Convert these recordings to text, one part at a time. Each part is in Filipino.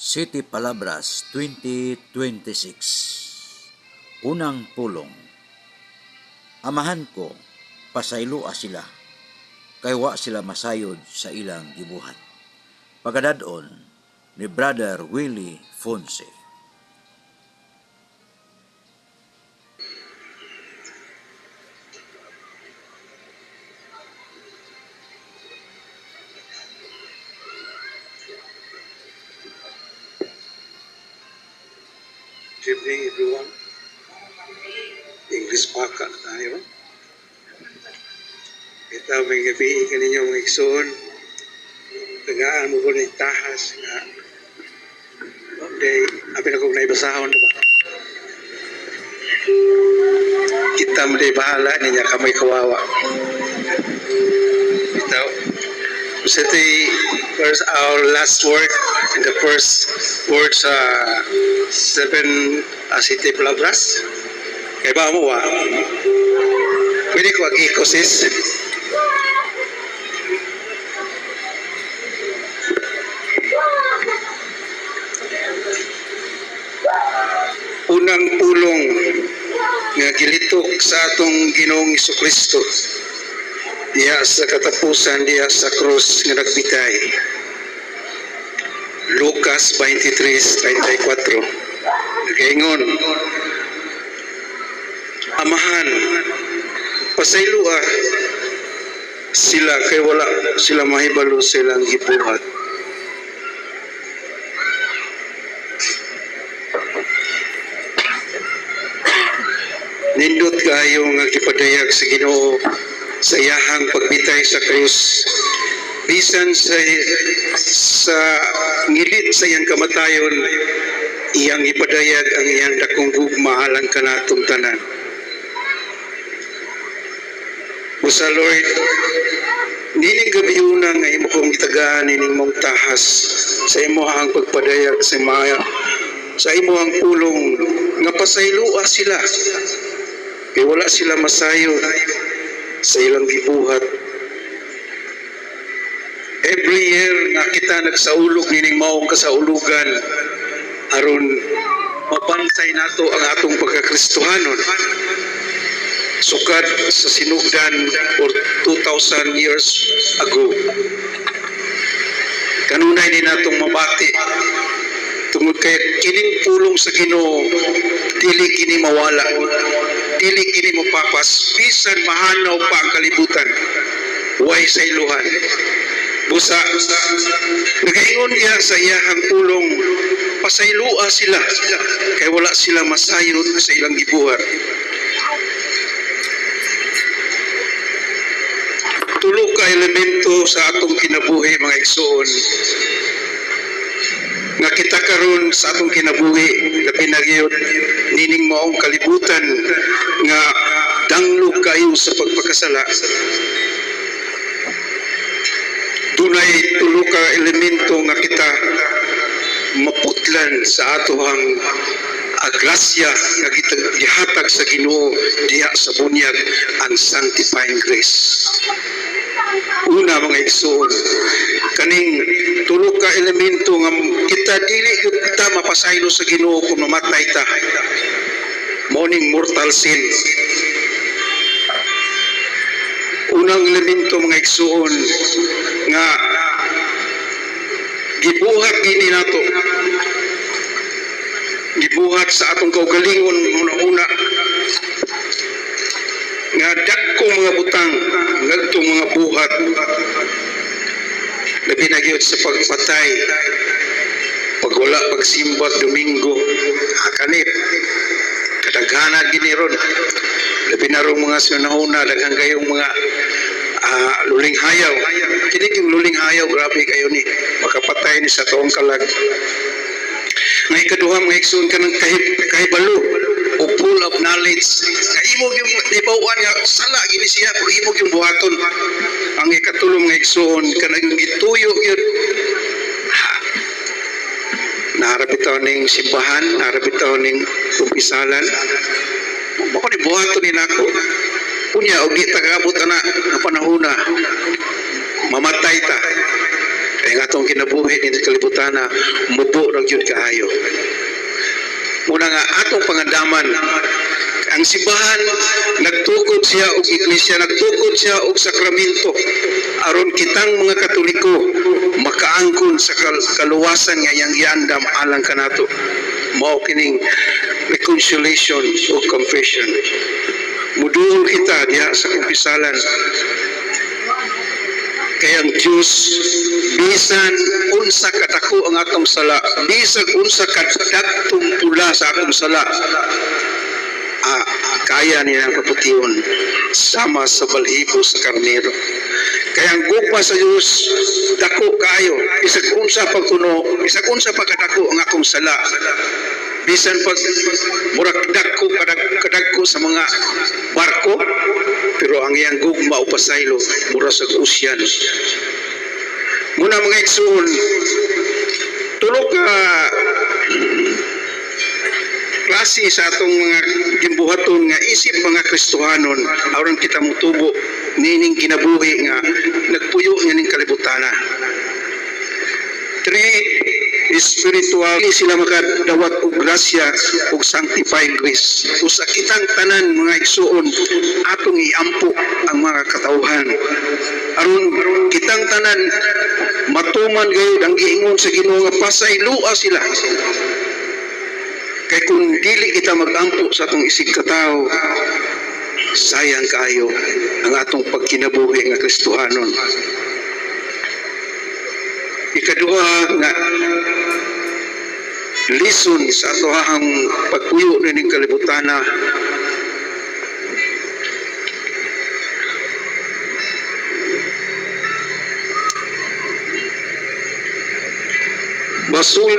City Palabras 2026. Unang pulong. Amahan ko, pasayloa sila, kay wa sila masayod sa ilang gibuhat. Pagadadon ni Brother Willie Fonse. Good evening, everyone. English baka na tayo. Ito, may gabi kaninyo mga igsoon. Tagaan mo ko na itahas nga. Apin akong naibasahon, diba? Kita mo na bahala niya kamay kawawa. Ito, first our last word in the first word sa 7 City Palabras. Kaya ba mo pwede ko ag-iko sis. Unang pulong nga gilitok sa atong Ginoong Jesucristo diya sa katapusan diya sa krus nga nagbitay. Lucas 23:34. Nagaingon, amahan, pasayloa sila kay wala sila mahibalo silang gibuhat. Nindot kayo nga gipadayag sa Ginoo sa iyahang pagbitay sa krus. Bisan sa ngilit sa iyang kamatayon, iyang ipadayag ang iyang dakong gugma alang kanatong tanan. Busa Lord, nining gabiuna nga imo kong itagaan nining mong tahas sa imo ang pagpadayag sa imo ang pulong nga pasayloa sila kay wala sila masayo sa ilang gibuhat. Every year nga kita nagsaulog nining maong kasaulugan aron mapansay nato ang atong pagkakristohanon sukad sa sinugdan for 2,000 years ago. Kanunay ni natong mabati tungod kay kining pulong sa Ginoo dili kini mawala, dili kini mapapas bisan mahanaw pa ang kalibutan, way saylohan. Busa, nagaingon niya sa iyahang pulong, pasayloa sila, kay wala sila masayod sa ilang gibuhat. Tulo ka elemento sa atong kinabuhi mga igsoon, nga kita karon sa atong kinabuhi, labi na gyud nining maong kalibutan nga danglog kayo sa pagpakasala. Dunay tulo ka elemento nga kita maputlan sa atohang agrasya nga gihatag sa Ginoo diha sa bunyag ang sanctifying grace. Una mga igsoon, kaning tulo ka elemento nga kita dili kita mapasaylo sa Ginoo kung mamatay ta. Morning mortal sin. Unang elemento mga igsoon nga gibuhat gini nato, gibuhat sa atong kaugalingon una-una nga dagkong mga butang ngadtong mga buhat labi na gyud sa pagpatay, pagwala pagsimbat Domingo, kanip kadaghanan gini ron labi na ron mga sunahuna daghang kayong mga luling hayaw. Kini yung luling hayaw, grabe kayo ni makapatay ni sa tuong kalag. Nga ikaduha mga igsoon ka ng kahibalo o full of knowledge. Nga imog yung ibawan nga sala gini siya pero imog yung buhaton. Ang ikatulo mga igsoon ka nang gituyo yun. Naharapitaw ning simbahan, naharapitaw ning kumpisalan. Bako ni buhaton ni nako. Punya og di tagaabot ana nga panahona mamatay ta kay nga atong kinabuhi din sa kalibutan na mubo ra gyud kaayo. Muna nga atong pangandaman ang simbahan nagtukod siya og iglesia, nagtukod siya og sakramento aron kitang mga Katoliko makaangkon sa kaluwasan nga yang giandam alang kanato. Mao kining reconciliation o confession. Muduol kita diha sa kumpisalan. Kaya ang Diyos, bisan unsa kadako ang atong sala, bisan unsa kadagtong pula sa atong sala, kaya nilang kaputiyon sama sa balhibo sa karnero. Kaya ang gugma sa Diyos, dako kayo, bisag unsa pagkuno, bisag unsa pagkadako ang akong sala, bisan pag murag kadagko sa mga barko, pero ang iyang gugma o pasaylo mura sa ocean. Muna mga igsoon, tulog ka klase sa atong mga gimbuhaton nga isip mga Kristohanon aron kita mutubo nining kinabuhi nga nagpuyo nga ning kalibutana. 3, spiritual sila makadawat og grasya og sanctifying grace. Usa kitang tanan mga igsoon atong iampo ang mga katawhan aron kitang tanan matuman gayud ang giingon sa Ginoo nga pasaylua sila. Kay kung dili kita magampo sa atong isig katao, sayang kayo ang atong pagkinabuhi nga Kristohanon. Ikaduha nga lison sa atohang pagpuyo ning kalibutana, basul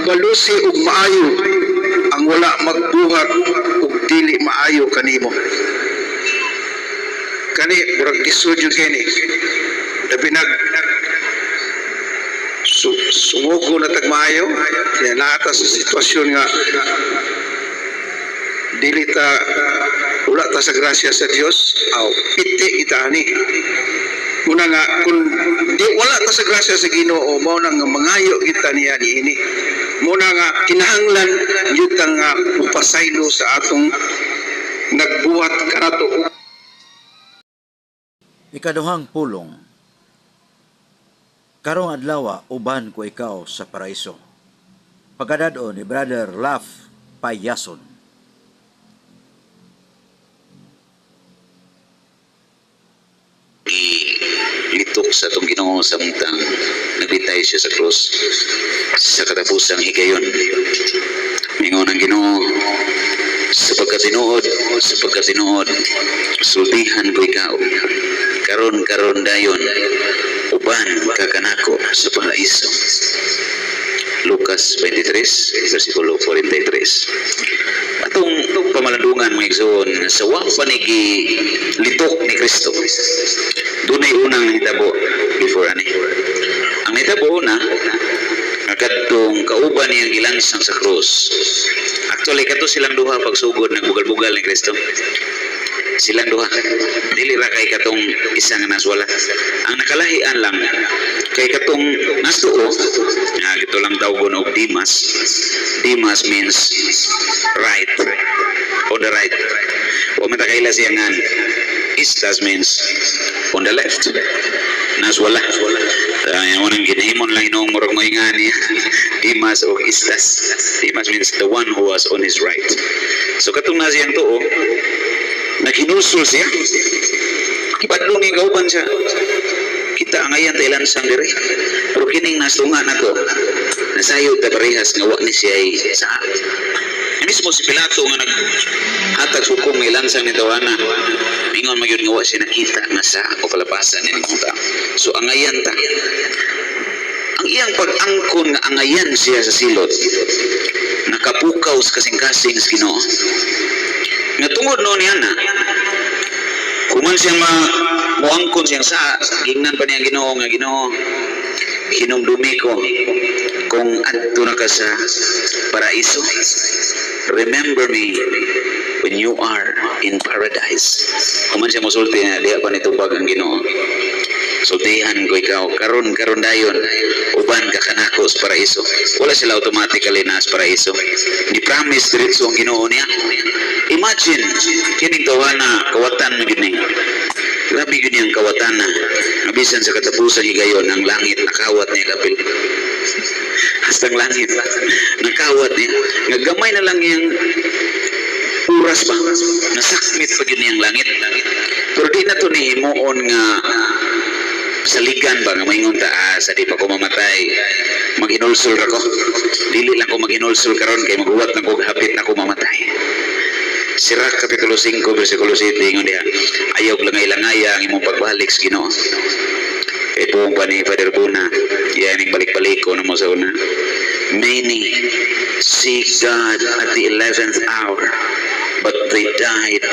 balusi og maayo ang wala magbuhat og dili maayo kanimo. Kani murag lisod yung kini. Labi sumugo na tagmaayo, kaya naata sa sitwasyon nga dili ta wala ta sa grasya sa Dios, aw piti itani. Muna nga kung di wala ta sa grasya sa Ginoo, mao nang mangayo kita niya niini. Muna nga kinahanglan yun nga upasaylo sa atong nagbuhat kanato. Ikaduhang pulong. Karong adlaw uban ko ikaw sa paraiso. Pagkadadon ni Brother Laf Payason. Litok sa itong Ginoo samtang nagbitay siya sa krus sa katapusang higayon. Mingon ang Ginoo, sapagkat sinuod, sultihan ko ikaw, karon dayon, uban kakanako sa paraiso. Lucas 23, versikulo 43. Atong pamalandungan mga igsoon, sa panigi litok ni Kristo, dunay unang nahitabo before ani. Ang nahitabo una, kadtong kauban niyang gilansang sa krus. Actually, kato silang duha pagsugod nagbugal-bugal ni Kristo. Silang duha, dili ra kay katong isang naswala. Ang nakalahian lang kay katong nasuo, gito lang tawgon og Dimas. Dimas means right, on the right. O matakaila siya nga Istas means on the left. Naswala. Yung unang ginahimon lang inong murag mo ingani Dimas o Istas. Dimas means the one who was on his right. So katong na siyang tuo, naghinusul siya. Ipadlong yung kauban siya. Kita ang ayan tayo lansang diri. Pero kining nasunga na to, nasayod ta parehas nga wa ni siya ay sa. Mismo si Pilato nga naghatag sukom ng lansang ni Tawana. Ingon magyud nga wa siya nakita nga sa o kalapasan ni mga tao. So ang ayan ta. Ang iyang pag-angkon nga ang ayan siya sa silot. Nakapukaw sa kasing-kasing sa Ginoo. Nga tungod noon yan na, kuman siyang muangkon siyang sa, gingnan pa niya Ginoo nga Ginoo, hinumdumi ko kung adto na ka sa paraiso. Remember me when you are in paradise. Kuman siya musulti na, diha pa nitubag ang Ginoo. sultihan ko ikaw karon dayon uban ka kanako sa paraiso. Wala sila automatically na sa paraiso. Di promise diretso ang Ginoo niya. Imagine kining tawana kawatan mo gini. Grabe yun yung kawatan na nabisan sa katapusan higayon ang langit nakawat niya kapil. Hastang langit nakawat niya. Nagamay na lang yung oras ba? Nasakmit pa yun yung langit. Pero di na to ni himuon nga saligan ba nga maingon ta sa di pa ko mamatay maghinulsol ra ko. Dili lang ko maghinulsol karon kay maghuwat na ko hapit na ko mamatay. Sirach Kapitulo 5 versikulo 7 ingon diha ayaw langay-langaya ang imong pagbalik sa Ginoo. Ito pa ni Father Buna yan ang balik-balik ko na mo sa una. Many seek God at the 11th hour but they died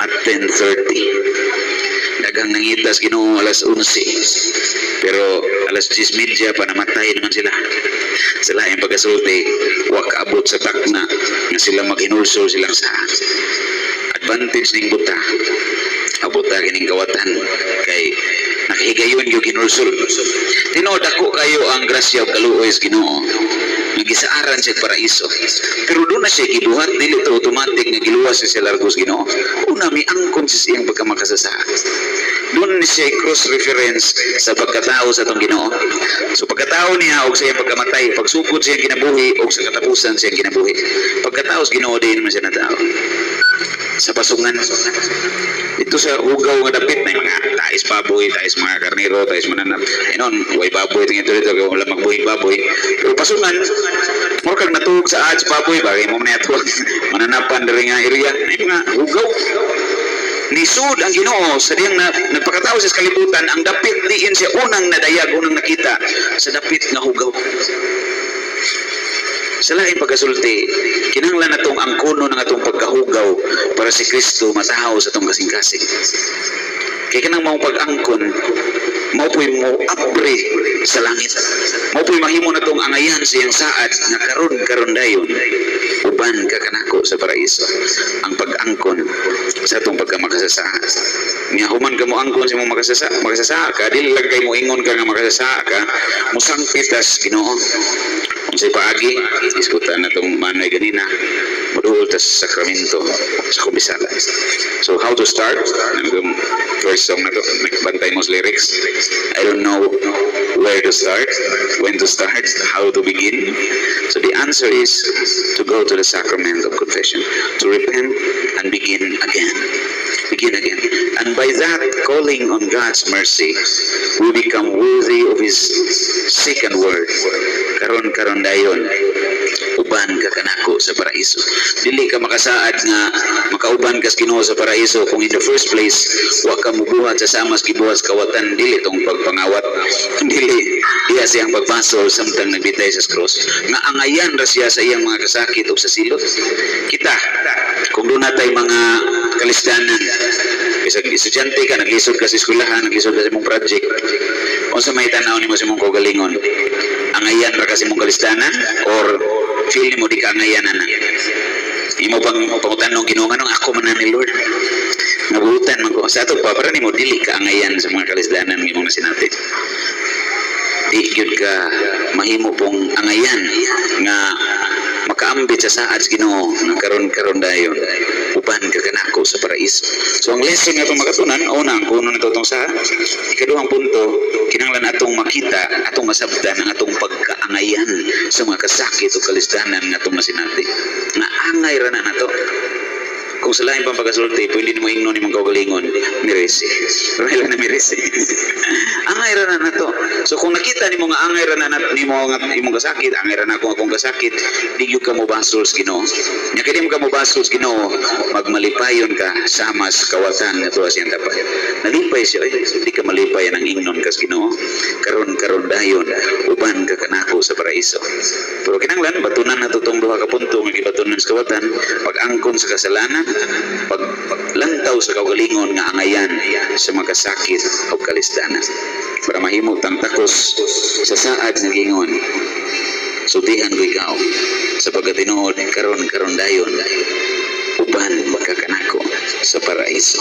at 10:30. Dagang nangitas Ginoo alas 11 pero alas 10:30 pa namatay naman sila. Sila yung pagkasulti wa kaabot sa takna nga sila maghinulsol silang sa advantage ning buta abot ta kining kawatan kay nakahigayon yung ginulsol. Tinuod ako kayo ang grasya ug kaluoy sa Ginoo nagisaaran siya paraiso pero doon na siya gibuhat dili to automatic nga giluwas siya largos Ginoo. Una mi angkon sa iyang pagkamakasasa doon ni siya cross reference sa pagkatao sa atong Ginoo. So pagkatao niya og sa iyang pagkamatay pagsugod siya kinabuhi og sa katapusan siya kinabuhi pagkatao sa Ginoo din man siya na tao sa pasungan ito sa hugaw nga dapit na mga tais baboy, tais mga karnero, tais mananap inon, way baboy tingin dito wala magbuhing baboy pero pasungan mo kag natuog sa ads baboy bagay mo na ito mananapan dari nga area ay mga hugaw nisud ang Ginoo sa diyang nagpakatao sa kalibutan ang dapit diin siya unang nadayag unang nakita sa dapit nga hugaw. Sa laing pagkasulti, kinahanglan natong angkono ng atong pagkahugaw para si Kristo matahaw sa atong kasing-kasing. Kaya kanang mao pag-angkon, mao po'y mo apre sa langit. Mao po'y mahimo natong angayan sa iyang saad na karon dayon uban ka kanako sa paraiso. Ang pag-angkon sa atong pagkamakasasa. Nga human ka mo angkon sa imong makasasa ka, dili lang kay mo ingon ka nga makasasa ka, musangpitas Ginoo. Kung sa paagi, iskutan na itong manoy ganina, maduol ta sa sakramento sa kumbisala. So how to start? First song na to, bantay mo sa lyrics. I don't know where to start, when to start, how to begin. So the answer is to go to the sacrament of confession, to repent and begin again. Begin again. And by that, calling on God's mercy, we become worthy of His second word. Karon dayon, uban ka kanako sa paraiso. Dili ka makasaad nga makauban ka sa Ginoo sa paraiso kung in the first place wa ka mubuhat sa samas gibuhat kawatan dili tong pagpangawat. Dili iya siyang pagpasol samtang nagbitay sa cross. Nga angayan ra siya sa iyang mga kasakit o sa silot. Kita kung doon natay mga kalistanan bisag estudyante ka naglisod ka sa eskwelahan naglisod ka sa imong project unsa may tanaw nimo sa imong kaugalingon angayan ra ka sa imong kalistanan or feel mo di ka angayanan na imo pang pangutanong Ginoo nganong ako man ni Lord nabuhutan man ko sa ato pa para nimo dili ka angayan sa mga kalistanan imong nasinati di gyud ka mahimo pong angayan nga makaambit sa saad sa Ginoo nga karon dayon uban ka kanako sa paraiso. So ang lesson nga itong makatunan una ang kuno nito itong sa ikaduhang punto kinahanglan atong makita atong masabtan ang atong pagkaangayan sa mga kasakit o kalistanan nga itong masinati nga angay ra na nato. Kung sa lain pang pagkasulti, pwede mo ingnon imong kaugalingon, miresi. Pero na miresi. Angay ra na to. So kung nakita nimo nga angay ra na nimo nga imong kasakit, angay ra na akong kasakit, di gyud ka mo basol sa Ginoo. Nya kini mo ka mo basol sa Ginoo, magmalipayon ka sama sa kawatan nga tuwa siyang dapat. Nalipay siya, di ka malipay ang ingnon ka sa Ginoo. Karon dayon, uban ka kanako sa paraiso. Pero kinahanglan batunan nato tong duha ka punto nga gibatunan sa kawatan, pag-angkon sa kasalanan, paglantaw sa kaugalingon nga angayan sa mga kasakit o kalistanan para mahimo tang takos sa saad nga gingon sultihan ko ikaw sa pagkatinuod karon dayon uban magkakanako sa paraiso.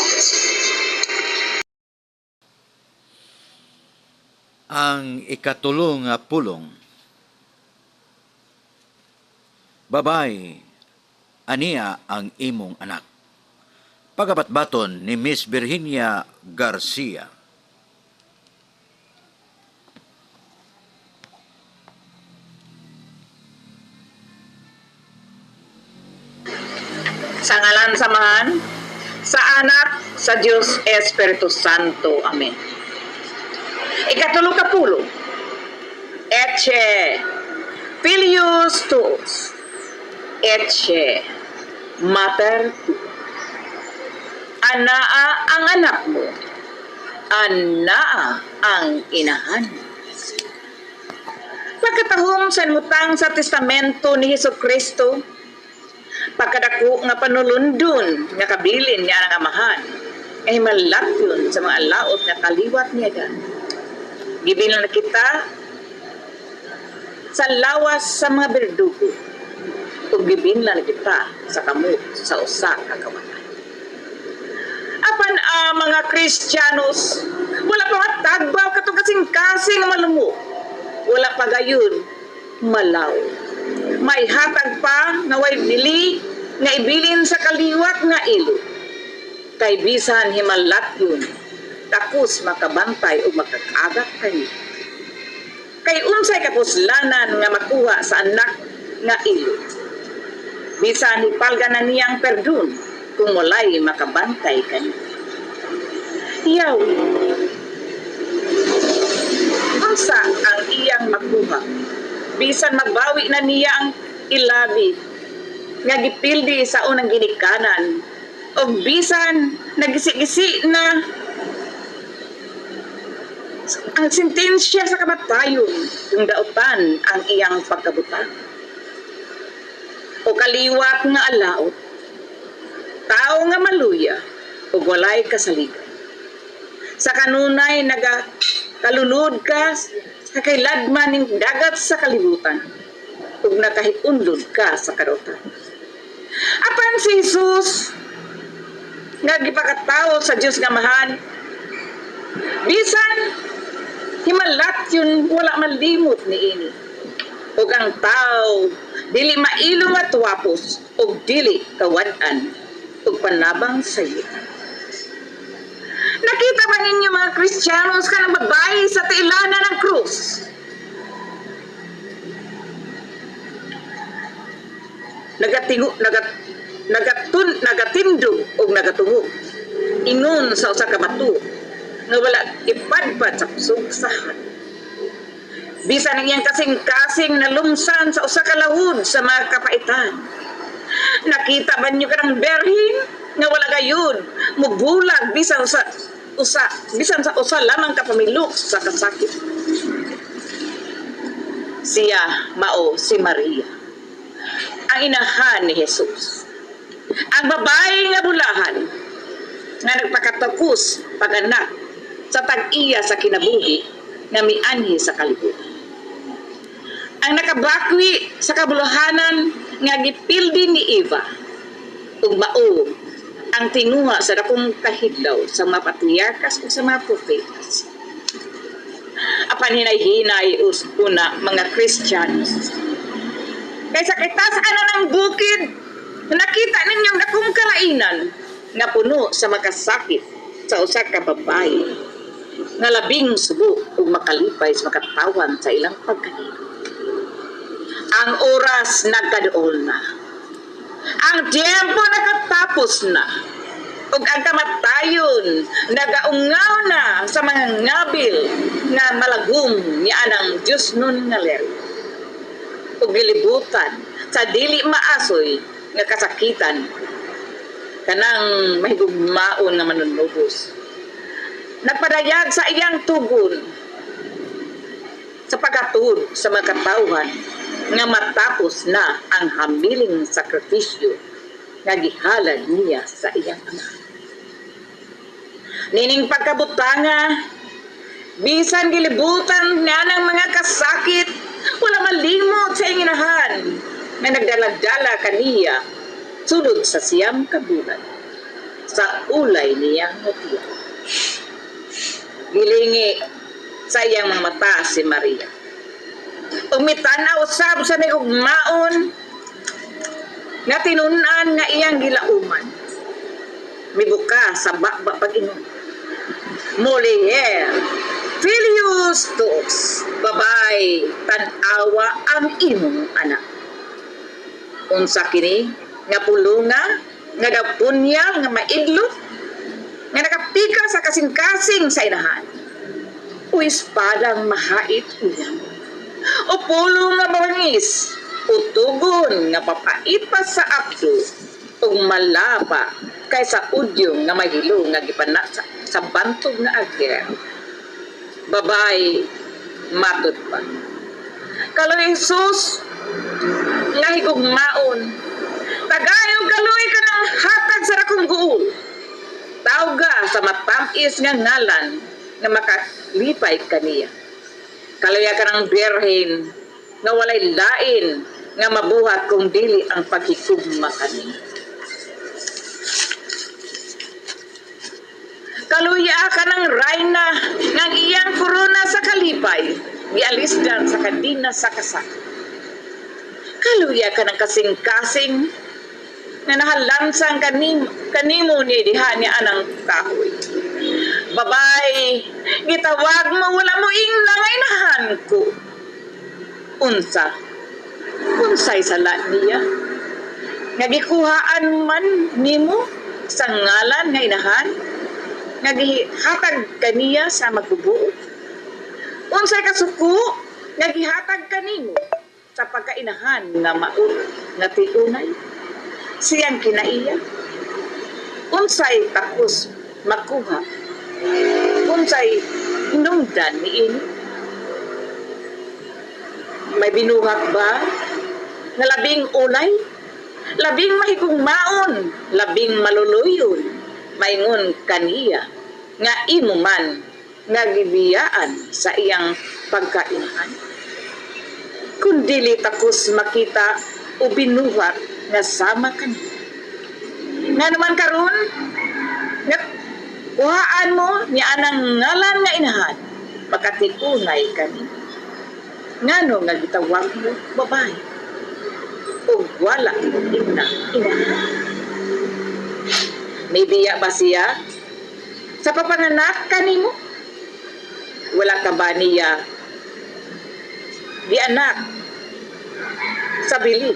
Ang ikatulong nga pulong. Babay, aniya ang imong anak. Pagabatbaton ni Miss Virginia Garcia. Sa ngalan samahan, sa anak, sa Diyos Espiritu Santo. Amen. Ikatulong kapulo. Etche Filius tuus. Etche Mater tu. Anaa ang anak mo. Anaa ang inahan. Pagkatahong sanmutang sa testamento ni Hesus Kristo, pagkadako nga panulundon nga kabilin niya ang amahan, ay malapyon sa mga laot nga kaliwat niya gan. Gibilan na kita sa lawas sa mga berdugo, ug gibilan na kita sa kamot sa usa ka kawatan. Apan mga Kristiyanos, wala pa matagbaw katong kasing-kasing nga malungo. Wala pa gayon malaw. May hatag pa nga way bili nga ibilin sa kaliwat nga ilo. Kay bisan himalat yun, tapos makabantay o makakagak kayo. Kay unsay kapuslanan nga makuha sa anak nga ilo. Bisan hipalga na niyang perdun kung walay makabantay kayo. Yaw, unsa ang iyang makuha? Bisan magbawi na niya ang ilabi nga gipildi sa unang ginikanan o bisan nagisi-gisi na ang sentensya sa kamatayon kung dautan ang iyang pagkabutan o kaliwat nga alaot, tao nga maluya o walay kasaligan sa kanunay nagakalunod ka sa kailadman ng dagat sa kalibutan ug nakahiunlod ka sa karutan. Apan si Jesus nga gipakatawo sa Dios nga mahan, bisan himalat yun wala malimot niini. Ug ang tao dili mailo nga tuwapos ug dili kawad-an ug panabang sayo. Nakita ba ninyo mga Kristiyanos ka ng babae sa tailanan ng krus? Nagatindog o nagatungog. Ingon sa usa ka bato nga wala ipadpad sa kusugsahan. Bisan ang iyang kasing-kasing nalumsan sa usa ka lahud sa mga kapaitan. Nakita ba niyo ka ng berhin nga wala gayud mubulag bisan sa usa lamang kapamilok sa kasakit. Siya mao si Maria, ang inahan ni Jesus, ang babae nga bulahan nga nagpakatakos pag-anak sa tag-iya sa kinabuhi nga mianhi sa kalibutan. Ang nakabakwi sa kabulahanan nga gipildi ni Eva ug mao ang tinguha sa dakong kahidlaw sa mga patriarkas o sa mga prophetas. Apan hinay-hinay una mga Christians. Kaysa kitasaan na ng bukid, nakita ninyong dakong kalainan nga puno sa makasakit sa usa ka babae nga labing subo ug makalipay sa makatawan sa ilang pagkanino. Ang oras nagkaduol na. Ang tiyempo nakatapos na. Ug ang kamatayon nagaungaw na sa mga ngabil nga malagum ni anang Diyos nun nga leri. Ug gilibutan sa dili maasoy nga kasakitan kanang mahigugmaon nga manunubos. Nagpadayag sa iyang tugon sa pagatuod sa mga katawhan nga matapos na ang hamiling sakripisyo nga gihalad niya sa iyang ama. Nining pagkabutanga, bisan gilibutan nga ng mga kasakit, wala malimot sa inginahan na nagdaladala kaniya sulod sa siyam kabulan sa ulay niya nga tiyan. Gilingi sa iyang mga mata si Maria. Umitanaw sab sa nigugmaon nga tinunan nga iyang gilauman. Mibuka sa bakba pag-ingon. Moliere, Filius tuos, babay, tanawa ang imong anak. Unsa kini nga pulunga, nga dapunya, nga maidlo, nga nakapika sa kasing-kasing sa inahan. O espadang mahait niya. O pulong nga bangis, o tugon nga papait pa sa apdo, o malapa kaysa udyong nga mahilo nga gipanak sa bantog nga agyer. Babay, matod pa. Kalau Jesus, nga higugmaon, tagayong kaluy ka ng hatag sa rakong guul. Tawga sa matamis nga ngalan nga makalipay kaniya. Kaluya ka ng birhen nga walay lain nga mabuhat kung dili ang paghigugma kaniya. Kaluya ka ng rayna ng iyang korona sa kalipay, gialis dyan sa kadina sa kasak. Kaluya ka ng kasing-kasing na nahalansang kanimo ni diha ni anang kahoy. Babay, gitawag mo wala mo inglang inahan ko. Unsay sala niya. Nga gikuhaan man nimo sa ngalan nga inahan, nga gihatag kaniya sa magbubuo. Unsay kasuko nga gihatag kanimo sa pagkainahan nga maul nga tiunay. Siyang kinaiya. Unsay takos makuha. Unsay hinungdan niini. May binuhat ba nga labing ulay, labing mahigugmaon, labing maluluyon, maingon kaniya nga imo man nga gibiyaan sa iyang pagkainahan. Kundili takos makita o binuhat nga sama kaniya. Nga naman karon nga kuhaan mo ni anang ngalan nga inahan, makatikunay kaniya. Ngano nga gitawag mo babae o wala inahan. May biya ba siya sa papanganak kanimo? Wala ka ba niya di anak sa bili?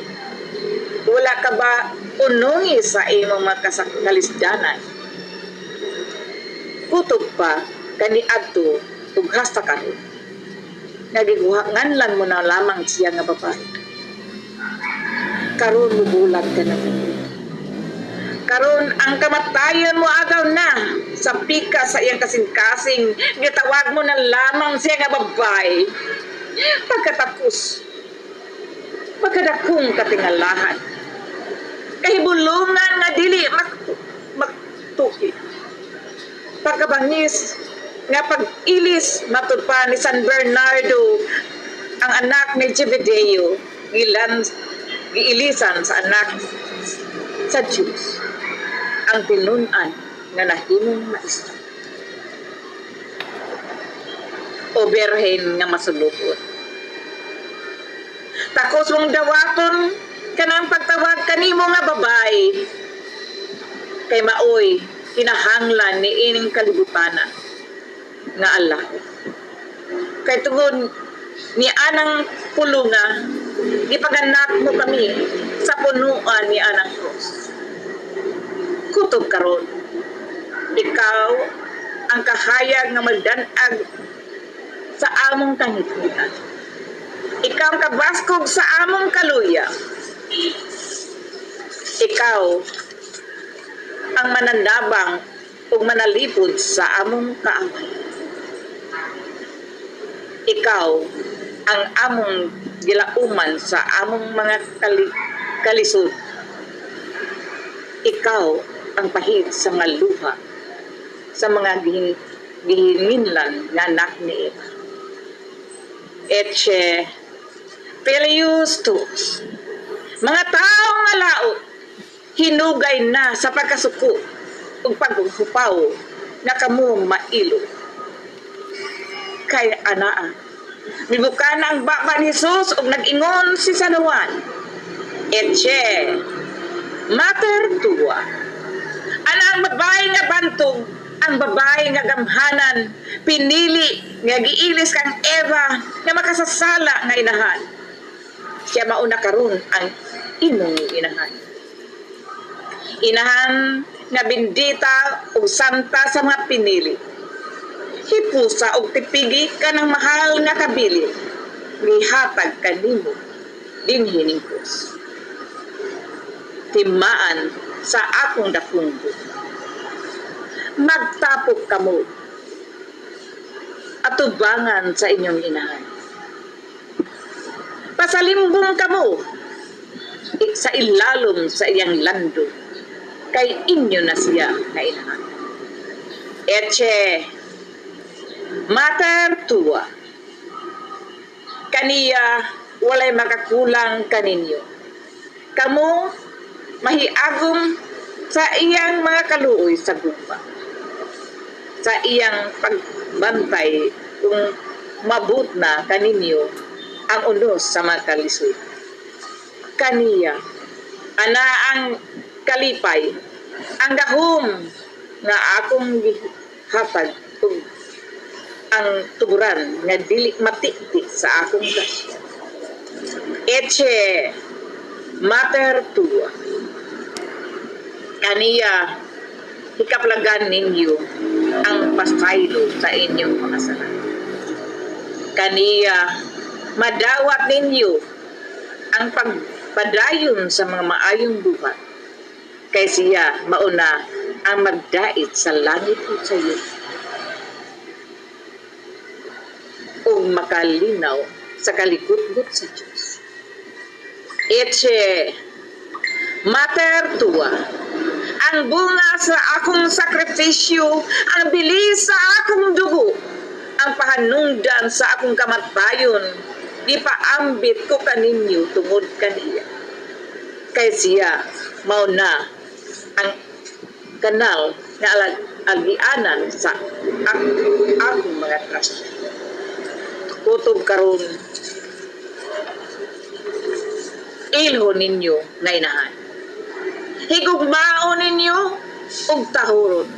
Wala ka ba unungi sa imong mga kalisdanan? Kutob pa kani adto tughas ta karon. Nagiguhangan lang mo na lamang siya nga babae. Karon mubulag ka na. Karon ang kamatayon mo agaw na sa pika sa iyang kasing-kasing, gitawag mo na lamang siya nga babae. Pagkadakong katingalahan, kahibulungan nga dili magtuki. Pagkabangis nga pag-ilis matud pa ni San Bernardo, ang anak ni Zebedeo, giilisan sa anak sa Diyos, ang tinunan nga nahimong maestro. O berhen nga masulupot. Takos mong dawaton kanang pagtawag kanimo nga babae, kay maoy kinahanglan ni ining kalibutana nga Allah. Kay tungod ni anang pulunga, ipaganak mo kami sa punuan ni anang cross. Kutob karon, ikaw ang kahayag nga magdanag sa among kangipunan. Ikaw ang kabaskog sa among kaluya. Ikaw ang manandabang ug manalipod sa among kaaway. Ikaw ang among gilauman sa among mga kalisod. Ikaw ang pahid sa mga luha sa mga gihinginlan nga anak ni Eva. Etche Peleus tuos. Mga taong malaot, hinugay na sa pagkasuko ug paghupaw na kamong mailo. kay anaa. Mibukana ang baba ni Jesus ug nag-ingon si San Juan, Etche, mater tua. Ana ang babae nga bantog, ang babae nga gamhanan, pinili nga giilis kang Eva nga makasasala nga inahan. Siya mauna karon ang imong inahan. Inahan nga bendita ug santa sa mga pinili. Hipusa og tipigi ka ng mahal nga kabilin, gihatag kanimo dinhi krus. Timaan sa akong dakunggo. Magtapok kamo atubangan sa inyong inahan. Pasalimbong kamo sa ilalom sa iyang lando, kay inyo na siya na inahan. Etche, mater tua. Kaniya walay makakulang kaninyo. Kamo mahiagom sa iyang mga kaluoy sa gupa. Sa iyang pagbantay kung mabut na kaninyo ang unos sa mga kalisod. Kaniya, ana ang kalipay, ang gahom nga akong hatag ug ang tuburan nga dili matiktik sa akong grasya. Etche, mater tua. Kaniya, hikaplagan ninyo ang pasaylo sa inyong mga sala. Kaniya, madawat ninyo ang pagpadayon sa mga maayong buhat. Kay siya mauna ang magdait sa langit o sa iyo. O makalinaw sa kalikutgut sa Diyos. Etche, mater tua. Ang bunga sa akong sakripisyo, ang bilis sa akong dugo, ang pahanungdan sa akong kamatayon, di paambit ko kaninyo tungod kaniya. Kay siya, mauna ang kanal na agianan sa akong mga trasya. Kutob karon, ilho ninyo na inahan. Higugmao ninyo og tahurot.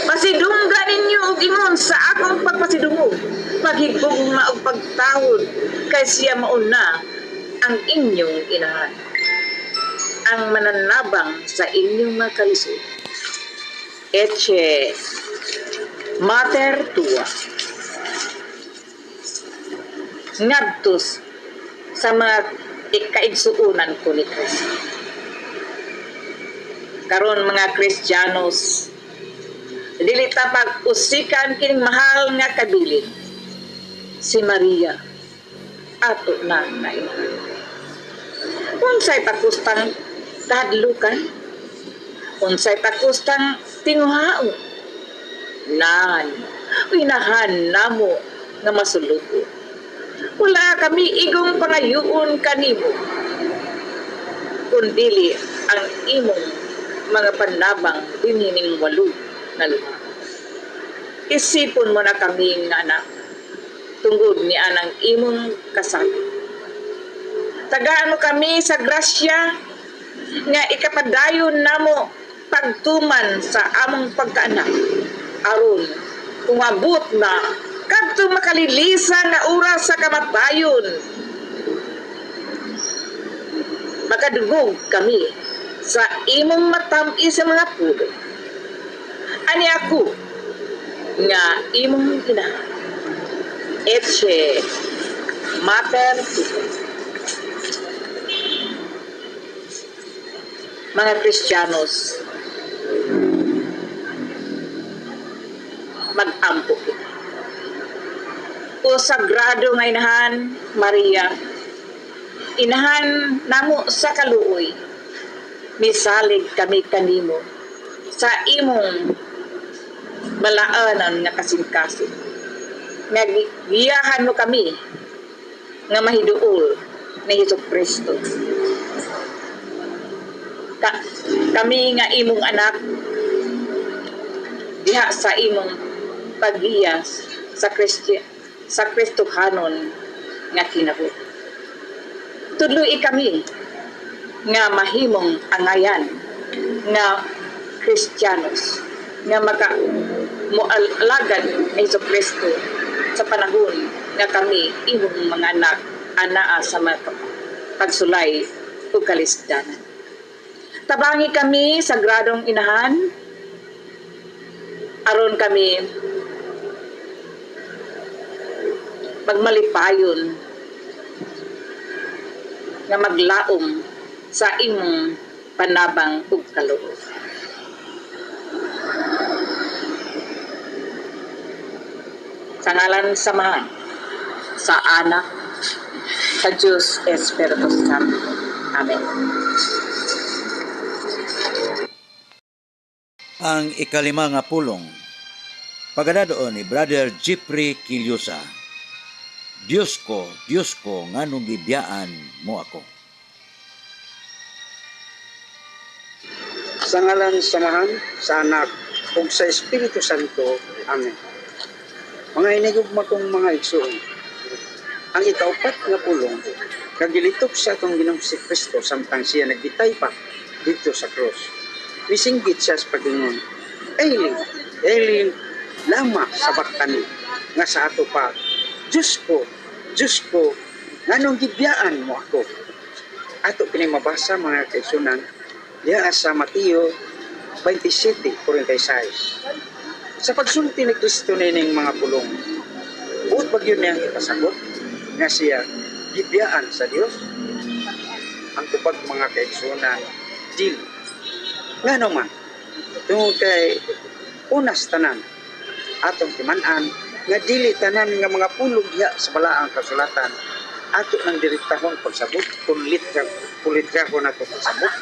Pasidungga ninyo og ingon sa akong pagpasidungog. Paghigugma og pagtahod kay siya mauna ang inyong inahan. Ang mananabang sa inyong mga kalisod. Etche, mater tua. Ngadtos sa mga kaigsuunan ko ni Kristo. Karon mga Kristiyanos, dili ta pag-usikan kining mahal nga kabilin, si Maria, ato na inahan. Unsay takustang kahadlukan, unsay takustang tinguhao, nan, inahan namo nga masuluto. Wala kami igong pangayuon kanimo, kundili ang imong mga panabang dinining walo na luha. Isipon mo na kami nga anak, tungod ni anang imong kasabi. Tagaan mo kami sa grasya nga ikapadayon namo pagtuman sa among pagkaanak. Aron, kung abot na kadto makalilisa nga oras sa kamatayon, makadugog kami sa imong matami sa mga pulo. Ani ako nga imong inahan. Etche, mater tua. Mga Kristiyanos, mag-ampo kita. O sagrado nga inahan, Maria, inahan namo sa kaluoy, misalig kami kanimo sa imong malaanan nga kasing-kasing. Nga giyahan mo kami nga mahiduol ni Jesucristo. Kami nga imong anak diha sa imong pagiyas sa Kristohanon nga kinabuhi. Tudloy kami nga mahimong angayan nga Kristiyanos nga mualagad ni Hesus Kristo sa panahon nga kami imong mga anak anaa sa mga pagsulay o kalisdanan. Tabangi kami sa gradong inahan aron kami magmalipayon nga maglaom sa imong panabang ug kaloob. Sa ngalan samahan sa Anak sa Diyos Espiritu Santo. Amen. Ang ikalima nga pulong, pagadadoon ni Brother Jeffrey Kilyosa. Diyos ko, nganong gibiyaan mo ako. Sa ngalan samahan sa Anak ug sa Espiritu Santo. Amen. Mga inigugma kong mga igsoon, ang ikaupat nga pulong kagilitok sa atong Ginoong si Kristo samtang siya nagbitay pa dito sa krus. Misinggit siya sa pagingon, Eli, lama sabachthani, nga sa ato pa, Diyos ko, nganong gibiyaan mo ako. Ato pinimabasa mga kaigsunan diha sa Mateo 27:46. Sa pagsulti ni Kristo nining mga pulong, buot ba yun niyang ipasagot nga siya gibiyaan sa Dios? Ang tupag mga kaigsunan, dili. Nga naman, tungkol kay unas tanan, atong timanan, nga dili tanan nga mga pulong diha sa balaang kasulatan, ato nang direktahon pagsabot, kulitrahon nato pagsabot.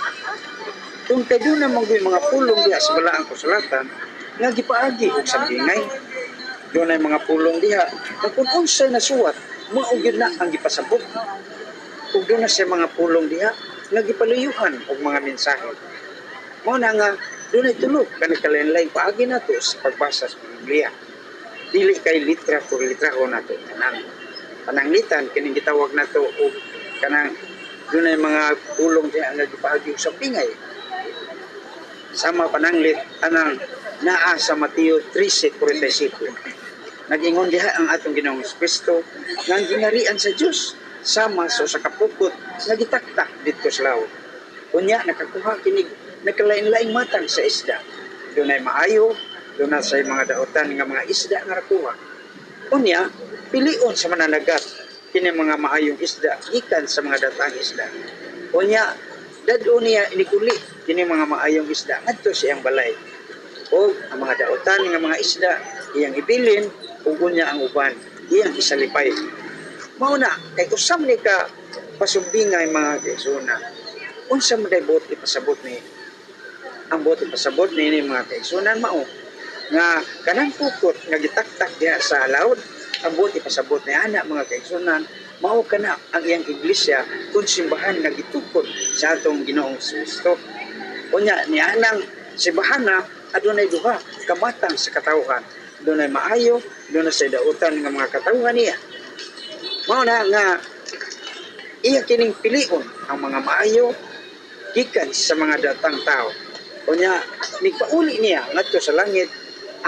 Kung tayo na mga pulong diha sa balaang kasulatan, nga gipaagi og sambingay. Doon ay mga pulong diha, na kung unsay nasuwat, mao gyud na ang gipasabot. Ug doon na sa mga pulong diha, nga gipaluyuhan og mga mensahe. Mao na nga, doon ay tulog, kanang kalain-lain paagi nato sa pagbasa sa Biblia. Dili kay litra por litraho nato tanan. Pananglitan, kining gitawag nato og kanang doon ay mga pulong diha nga gipaagi og sambingay. Sama pananglit, anang naa sa Mateo 13:45. Nag-ingon diha ang atong Ginoong Kristo nga ang gingharian sa Dios sama sa usa ka pukot nga gitaktak didto sa laut. Unya nakakuha kinig nagkalain-laing matang sa isda. Dunay maayo, dunay sa mga daotan nga mga isda nga nakuha. Unya pilion sa mananagat kini mga maayong isda gikan sa mga datang isda. Unya dadto niya inikuli kini mga maayong isda ngadto sa iyang balay. O ang mga daotan nga mga isda iyang ibilin ug unya ang uban iyang isalipay. Mao na kay usam ni ka pasumbingay mga kaigsunan. Unsa man day buot ipasabot ni ang buot ipasabot ni mga kaigsunan mao nga kanang pukot nga gitaktak diha sa laod ang buot ipasabot ni ana mga kaigsunan mao kana ang iyang iglesia kun simbahan nga gitukod sa atong Ginoong Kristo. Unya ni anang simbahana adunay duha kamatang sa katawhan. Dunay maayo, dunay sa dautan nga mga katawhan niya. Mao na nga iya kining pilion ang mga maayo gikan sa mga datang tao. Unya nigpauli niya ngadto sa langit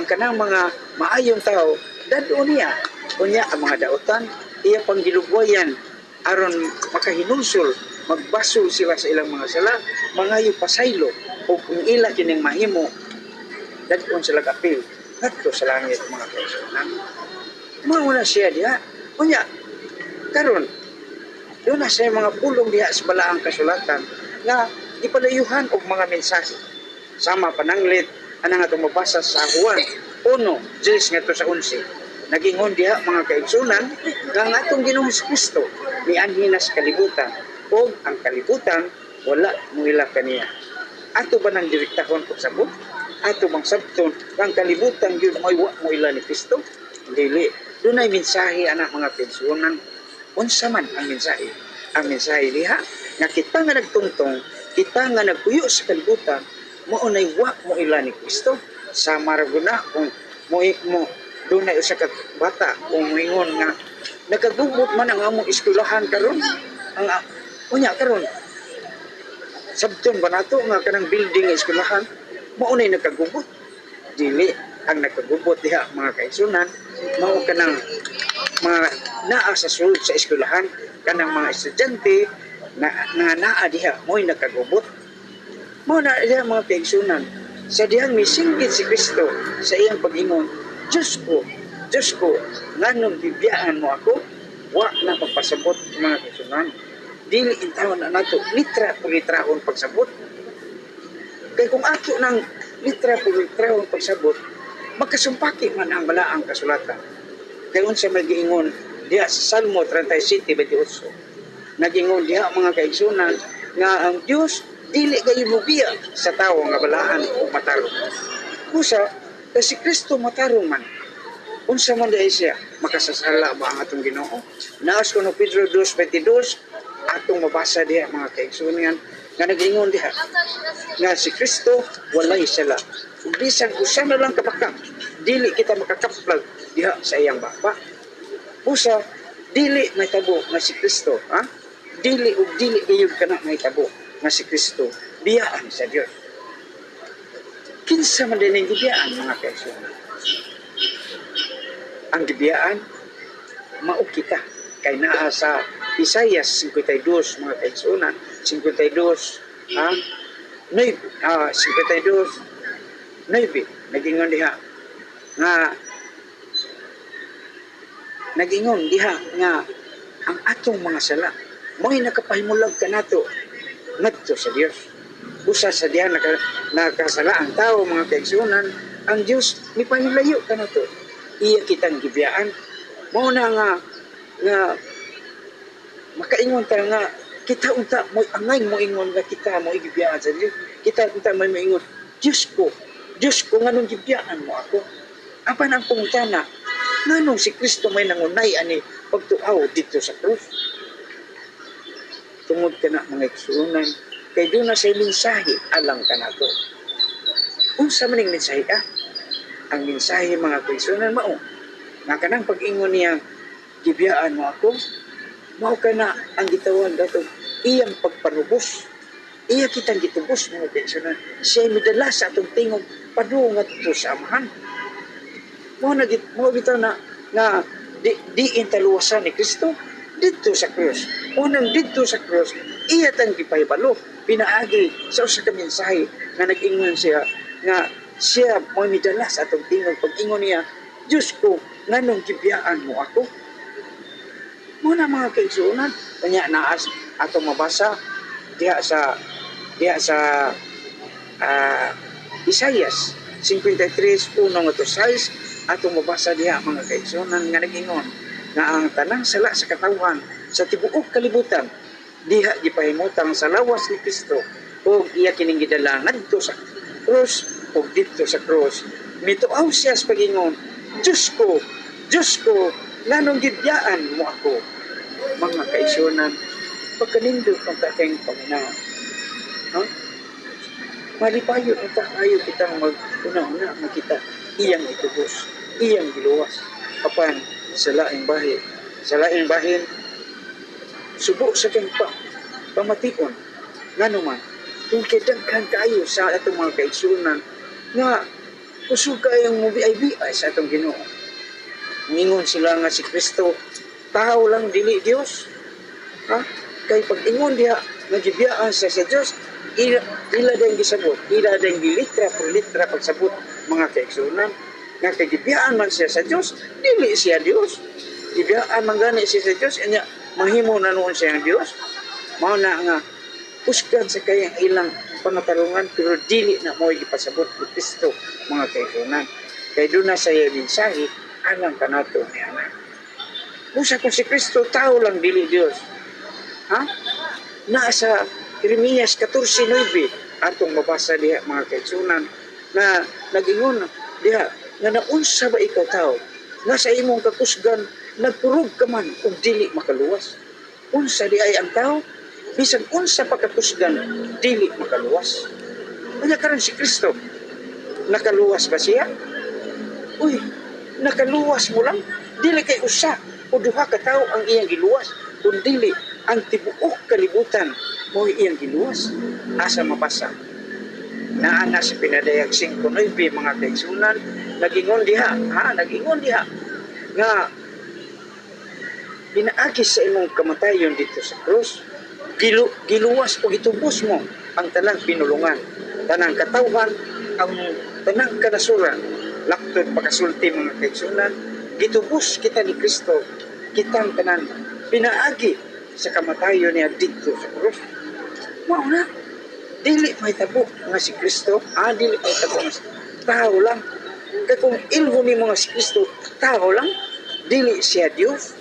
ang kanang mga maayong tao dadto niya. Unya ang mga dautan iya panggilugwayan aron makahinulsol magbasol sila sa ilang mga sala mangayo pasaylo ug kung ila kining mahimo dadton sila kapil ngadto sa langit mga kaigsunan. Mao na siya diha. Unya karon doon na siya mga pulong diha sa balaang kasulatan nga ipalayuhan og mga mensahe. Sama pananglit anang atong mabasa sa Juan 1:10 ngadto sa 11. Nagingon diha mga kaigsunan nga ang atong Ginoong Kristo nianhi na sa kalibutan ug ang kalibutan wala muila kaniya. Ato ba nang direktahon pagsabot? Ato bang sabton ang kalibutan gyud mo ila ni Kristo? Dili. Dunay mensahe anak mga kaigsunan. Unsa man ang mensahe? Ang mensahe diha nga kita nga nagtungtong, kita nga nagpuyo sa kalibutan, mao nay wa mo ila ni Kristo. Sama ra guna kung mo doon na usa ka bata umingon nga nagagubot man ang among eskwelahan karon. Ang unya karon sabton ba nato nga kanang building nga eskwelahan mao nay nagkagubot. Dili ang nagkagubot diha mga kaigsunan mao kanang mga naa sa sulod sa eskwelahan kanang mga estudyante na naa diha mo'y nagkagubot. Mao na diha mga kaigsunan sa dihang misinggit si Kristo sa iyang pag-ingon, Diyos ko, nganong bibiyaan mo ako? Wa na pagpasabot mga kaigsunan. Dili intawon na nato litra po litrahon pagsabot. Kay kung ato ng litra po litrahon pagsabot, magkasumpaki man ang balaang kasulatan. Kay unsa may giingon diha sa Salmo 37:28. Nagingon diha mga kaigsunan nga ang Dios dili gayon mubiya sa tawo nga balaan o matarong. Kusa si Kristo matarong man. Unsa man diay siya makasasala ba ang atong Ginoo? Naas kuno Pedro 2:22 atong mabasa diha mga kaigsunan nga nagingon diha nga si Kristo walay sala. Ug bisan usa na lang kabaka dili kita makakaplag diha sa iyang baba. Usa dili may tabo nga si Kristo, ha? Dili gayud kana may tabo nga si Kristo biyaan sa Dios. Kinsa man din ang gibiyaan mga kaigsunan? Ang gibiyaan mao kita kay naa sa Isaiah 52 mga kaigsunan 52 ha 52 nagingon diha nga ang atong mga sala mo'y nakapahimulag kanato ngadto sa Dios. Usa sa diha nakasala ang tao mga kaigsunan, ang Dios mipahulayo kanato. Iya kitang gibiyaan. Mao na nga makaingon ta nga kita unta mo angay mo ingon nga kita mo igibiyaan sa Dios. Kita unta may moingon, Diyos ko nganong gibiyaan mo ako? Apan ang pungutana, nganong si Kristo may nangunay ani pagtuaw dito sa krus? Tungod ka na mga igsunan, kay doon na sa'y mensahe alang ka na to. Unsa maning mensahe ka? Ang mensahe mga igsunan mao, nga kanang pag-ingon niya, gibiyaan mo ako, mao ka na ang gitawag dato, iyang pagpanubos. Iya kitang gitubos mga igsunan. Siya'y midala sa atong tingog, padungat ito sa amahan. Mao bitaw na di intaluwasan ni Kristo dito sa krus. Unang dito sa krus, iya tang gipahibalo, pinaagi sa usa ka mensahe nga nag-ingon siya nga siya mo midala sa atong tingog pag-ingon niya, Diyos ko, nganong gibiyaan mo ako? Muna mga kaigsunan, kanya naas atong mabasa diha sa Isaiah 53:1-6 atong mabasa diha mga kaigsunan nga nag-ingon nga ang tanang sala sa katawhan sa tibuok kalibutan diha gipahimutang sa lawas ni Kristo ug iya kining gidala ngadto sa krus ug dito sa krus mituaw siya sa pagingon, Diyos ko nganong gibiyaan mo ako? Mga kaigsunan, pagkanindot ang takeng Panginoon, malipayo ang tayo kitang mag-una-una makita iyang itubos, iyang giluwas apan sa laing bahin subo sa kang pamation ngano man kung kidaghan kayo sa atong mga kaigsunan nga kusog kayong mubi-ay sa atong Ginoo. Mingon sila nga si Kristo tao lang dili Dios, ha? Kay pag-ingon diha nga gibiyaan sa Dios, ila dayong gisabot, ila dayong litra por litra pagsabot mga kaigsunan nga kay gibiyaan man siya sa Dios, dili siya Dios. Gibiyaan man gani siya sa Dios, anya mahimo na noon siya ang Dios. Mao na nga usgan sa kayang ilang pangatarungan pero dili na mo ipasabot ni Kristo mga kaigsunan. Kay doon na sa iya mensahe alang kanato ni anak. Usa ko si Kristo tao lang dili Dios. Ha? Nasa Jeremias 14:9 atong mabasa diha mga kaigsunan na nag-ingon diha nga naunsa ba ikaw tao nga sa imong kakusgan nagpurog ka man ug dili makaluwas. Unsa di ay ang tao bisan unsa pa kakusgan dili makaluwas. Kanya karon si Kristo nakaluwas ba siya? Uy, nakaluwas mo lang, dili kay usa o duha ka tawo ang iyang giluwas, kundi ang tibuok kalibutan mo iyang giluwas. Asa mabasa? Naana si pinadayag 5:9 mga kaigsunan, nagingon diha, nagingon diha nga pinaagi sa imong kamatayon dito sa krus, giluwas o gitubos mo ang tanang pinulungan, tanang katawhan, ang tanang kanasuran, laktod pagkasulti mga kaigsunan, gitubos kita ni Kristo, kitang tanan pinaagi sa kamatayon niya dito sa krus. Mao na, dili may tabo nga si Kristo, dili may tabo nga tao lang. Kaya kung ilho ni mga si Kristo, tao lang, dili siya Diyos,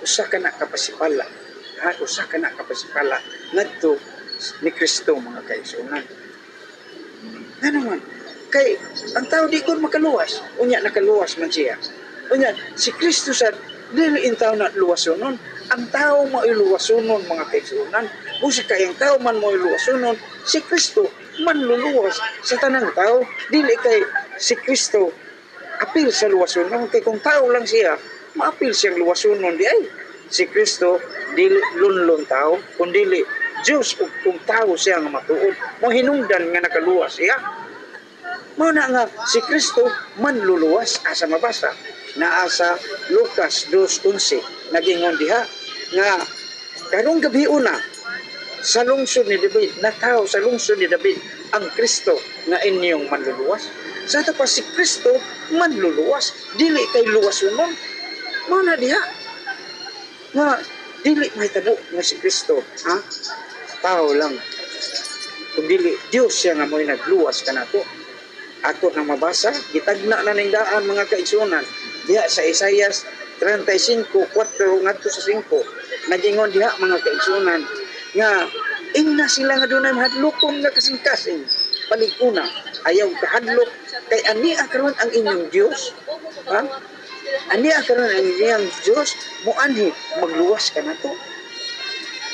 usa ka na kapasipala, usa ka na kapasipala ngadto ni Kristo mga kaigsunan. Nga naman, kay ang tao di ko makaluwas, unya nakaluwas man siya. Unya, si Kristo sa dili in tao na luwasonon, ang tao mo iluwasonon mga kaigsunan. Busi kay ang tao man mo iluwasonon, si Kristo man luluwas sa tanang tao, dili kay si Kristo apil sa luwasonon, kay kung tao lang siya, maapil siyang luwasonon di ay. Si Kristo dili lunlon tao, kundi Diyos kung tao siya nga matuod, mo hinungdan nga nakaluwas siya. Mao na nga si Kristo man luluwas, asa mabasa naa sa Lucas 2:11 nagingon diha nga karong gabi una sa lungsod ni David, nataw sa lungsod ni David ang Kristo nga inyong manluluwas. Sa ito pa si Kristo manluluwas, dili kay luwasunon. Mao na diha nga dili may tabo nga si Kristo, tao lang, kundi Diyos siya nga mo'y nagluwas kanato. Ato nang mabasa, gitagna na ning daan mga kaigsunan diha sa Isaias 35:4 ngadto sa 5, nagingon diha mga kaigsunan nga ingna sila nga dunay mahadlokon nga kasing-kasing palig-una, ayaw kahadlok kay ani karon ang inyong Dios, ani karon ang inyong Dios mo anhi magluwas kanato.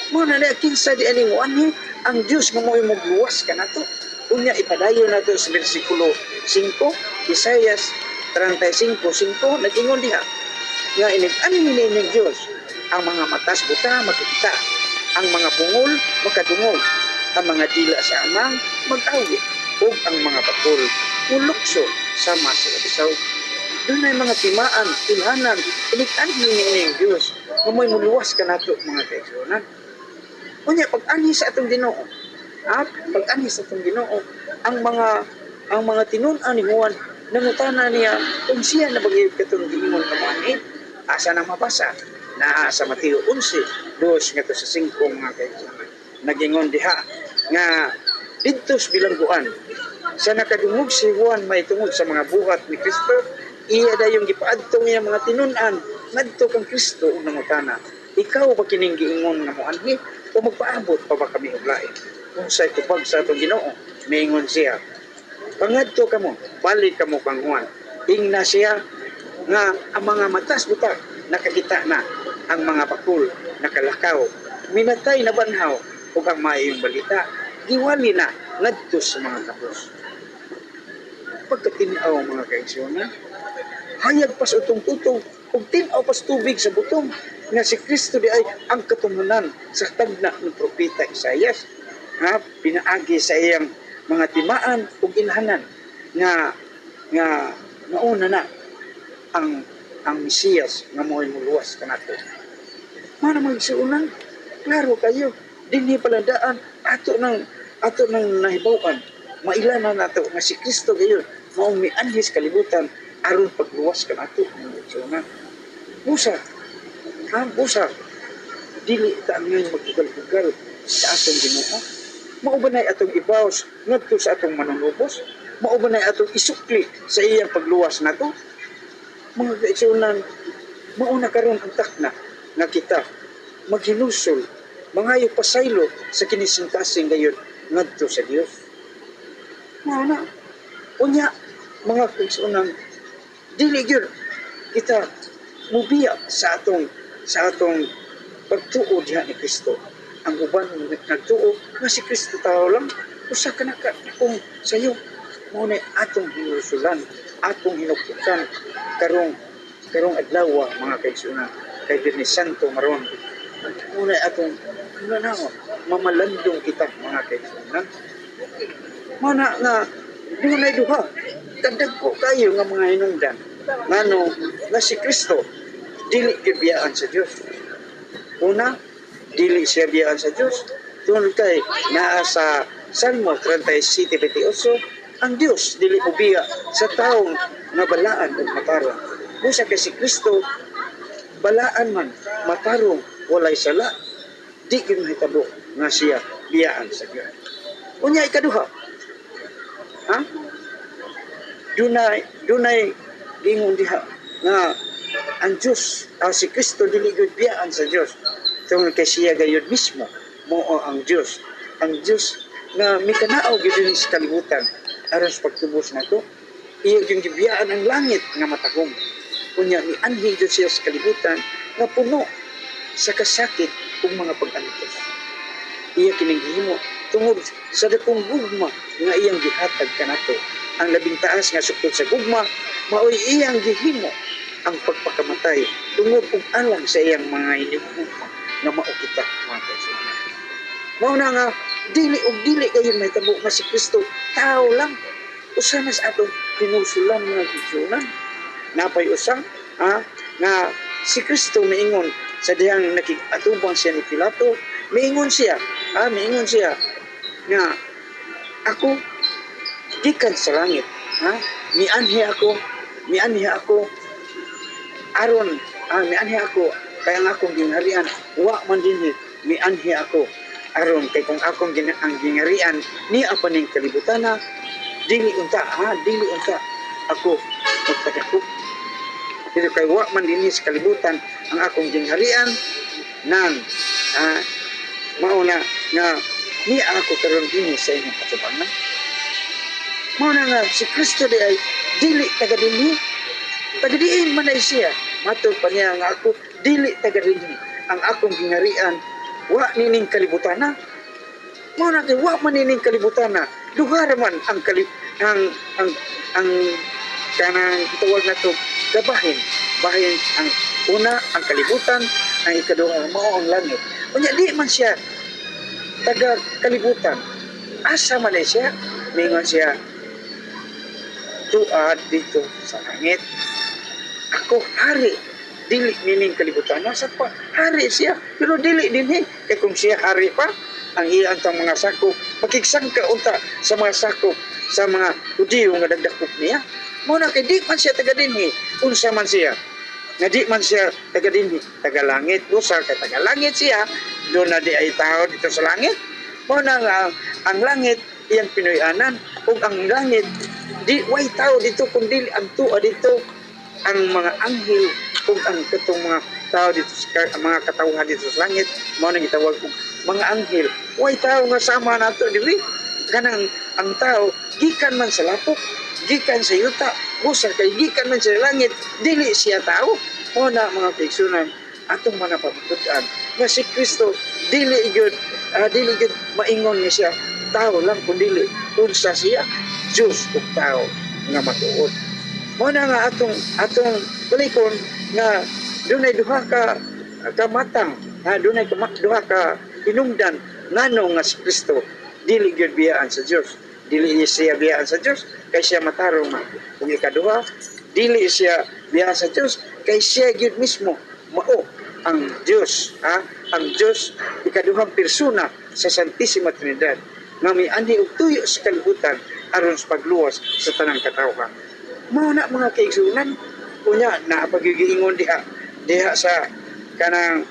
Mo na kinsa di ani mo anhi ang Dios nga mo'y magluwas kanato. Unya ipadayon nato sa bersikulo 5, Isaias 35:5 nagingon diha nga ani nining Dios ang mga matas buta makikita, ang mga bungol makadungog, ang mga dila sa amang mag-awit, ug ang mga bakol mulukso sama sa labisaw. Doon ay mga timaan, ilhanan, initan nining Dios nga mo'y muluwas kanato mga kaigsunan. Unya pag-ani sa atong Ginoo, pag-ani sa atong Ginoo, ang mga tinun-an ni Juan nangutana niya kung siya na bagay katong giingon kamani. Asa na mabasa na sa Mateo 11:2 nga to sa 5 mga kaigsunan. Nagingon diha nga didto sa bilangguan sa nakadungog si Juan may tungod sa mga buhat ni Kristo, iya dayong gipaadto niya mga tinun-an ngadto kang Kristo ug nangutana, ikaw ba kining giingon nga moanhi o magpaabot pa ba kami og lain? Unsay tubag sa atong Ginoo, miingon siya, pangadto kamo, balik kamo kang Juan. Ingna siya nga ang mga matas buta nakakita na, ang mga bakul nakalakaw, minatay na banhaw ug ang maayong balita giwali na ngadto sa mga kapos. Pagkatinaw mga kaigsunan, hayag pas utong tutong ug tinaw pas tubig sa butong nga si Kristo di ay ang katumunan sa tagna ng propeta Isaias, pinaagi sa iyang mga timaan ug ilhanan nga nauna na ang Mesiyas nga mo'y muluwas kanato. Mana magsuunan, klaro kayo, dinhi palandaan ato nang nahibawan, mailanan nato nga si Kristo gayon maong mianhis kalibutan aron pagluwas kanato ng magsuunan. Busa, dili ta ngayon magtugal-tugal sa atong Ginoo. Maubanay atong ibaws ngadto sa atong manunubos, maubanay atong isukli sa iyang pagluwas nato. Mga kaigsunan, mauna karon ang takna nga kita maghinusol, mangayo pasaylo sa kinisintasing gayon ngadto sa Dios. Mauna, unya mga kaigsunan, dili gyud kita mubiya sa atong pagtuo diha ni Kristo. Ang uban nagtuo nga si Kristo tao lang, usa ka na kung sayo mo na atong hinusulan, atong hinupukan karong adlaw mga kaigsunan kay Birnis Santo maron. Muna atong mamalandong kita mga kaigsunan. Mana nga dunay duha kadagko kayo nga mga hinungdan ngano nga si Kristo dili gyud biyaan sa Dios. Una, dili siya biyaan sa Dios. Tungod kay naa sa Salmo 37:28, ang Dios dili ubiya sa taong nga balaan ug matarong. Busa kay si Kristo balaan man matarong walay sala, di gyud mahitabo nga siya biyaan sa Dios. Unya ikaduha, ha? Dunay gingon diha nga ang Diyos, si Kristo dili gyud biyaan sa Dios. Tungod kay siya gayud mismo mao ang Diyos. Ang Diyos nga mikanao gyud dinhi sa kalibutan aron sa pagtubos nato. Iya gyud gibiyaan ang langit nga matahom. Unya ni anhi gyud siya sa kalibutan nga puno sa kasakit ug mga pag-antos. Iya kining gihimo tungod sa dakong gugma nga iyang gihatag kanato. Ang labing taas nga sukod sa gugma maoy iyang gihimo ang pagpakamatay tungod ug alang sa iyang mga hinigugma nga mao kita mga kaigsunan. Mao na nga dili kayo mahitabo nga si Kristo tao lang. Usa na sa atong pinusulan mga kaigsunan. Napay usa nga si Kristo miingon sa dihang nakig-atubang siya ni Pilato, miingon siya nga ako gikan sa langit, mianhi ako aron mianhi ako kay ang akong gingharian wa man dinhi mianhi ako aron kay kung akong ang gingharian ni apaning kalibutana dili unta ako magpadako. Pero kay wa man dinhi sa kalibutan ang akong gingharian nang mauna nga ni ako karon dinhi sa inyong katubangan. Mauna nga si Kristo di ay dili taga dinhi, taga diin man ay siya. Matod pa niya nga ako dili taga dinhi, ang akong gingharian wa nining kalibutana. Mauna kay wa man nining kalibutana, lugar man ang kanang tawag na to bahin ang una ang kalibutan, ang ikaduha mao ang langit. Unya di man siya taga kalibutan. Asa man siya? Mingon siya tuad dito sa langit. Ako hari, dili nining kalibutan. Nasa pa, hari siya. Pero dili dinhi. Kaya kung siya hari pa, ang iyang mga sakop, makigsangka unta sa mga sakop, sa mga Hudiyo nga dagdakop niya. Muna kay di man siya taga dinhi. Unsa man siya? Nga di man siya taga dinhi. Taga langit. Busa kay taga langit siya. Doon na di ay tao dito sa langit. Muna nga ang langit iyang Pinoyanan. Kung ang langit di way tao dito kundi ang tuwa dito ang mga anghel kung ang katong mga tao dito sa mga katawhan dito sa langit mao nang gitawag og mga anghel. Way tao nga sama nato diri. Kanang ang tao gikan man sa lapok, gikan sa yuta, busa kay gikan man sa langit, dili siya tao. Mao na mga kaigsunan atong manapamatud-an nga si Kristo dili gyud maingon nga siya tao lang kundi unsa siya Diyos ug tao nga matuod. Mao na nga atong tulikon nga dunay duha ka matang, dunay duha ka hinungdan ngano nga si Kristo dili gyud biyaan sa Dios. Dili siya biyaan sa Dios kay siya matarong. Kung ikaduha, dili siya biyaan sa Dios kay siya gyud mismo mao ang Dios, ang Dios ikaduhang persona sa Santissima Trinidad nga mianhi og tuyo sa kalibutan aron sa pagluwas sa tanang katawhan. Mao na mga kaigsunan, unya napagigiingon diha sa kanang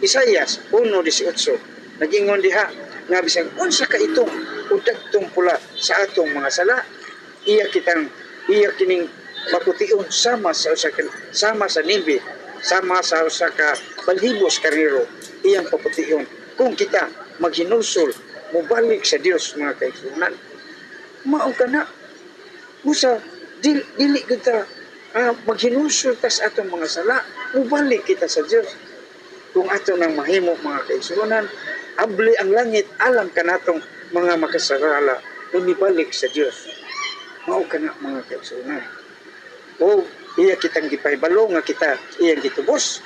Isaias 1:18. Nagingon diha nga bisan unsa ka itong udagtong pula sa atong mga sala, iya kining makutiun sama sa nibi, sama sa usa ka balhibos kariro, iyang paputiun kung kita maghinulsol mobalik sa Dios mga kaigsunan. Mao kana usa dili kita maghinulsol ta sa atong mga sala, mobalik kita sa Dios. Kung ato nang mahimo mga kaigsunan, abli ang langit alang kanatong mga makasarala umibalik sa Dios. mao kana mga kaigsunan. O iya kitang gipahibalo nga kita iyang gitubos.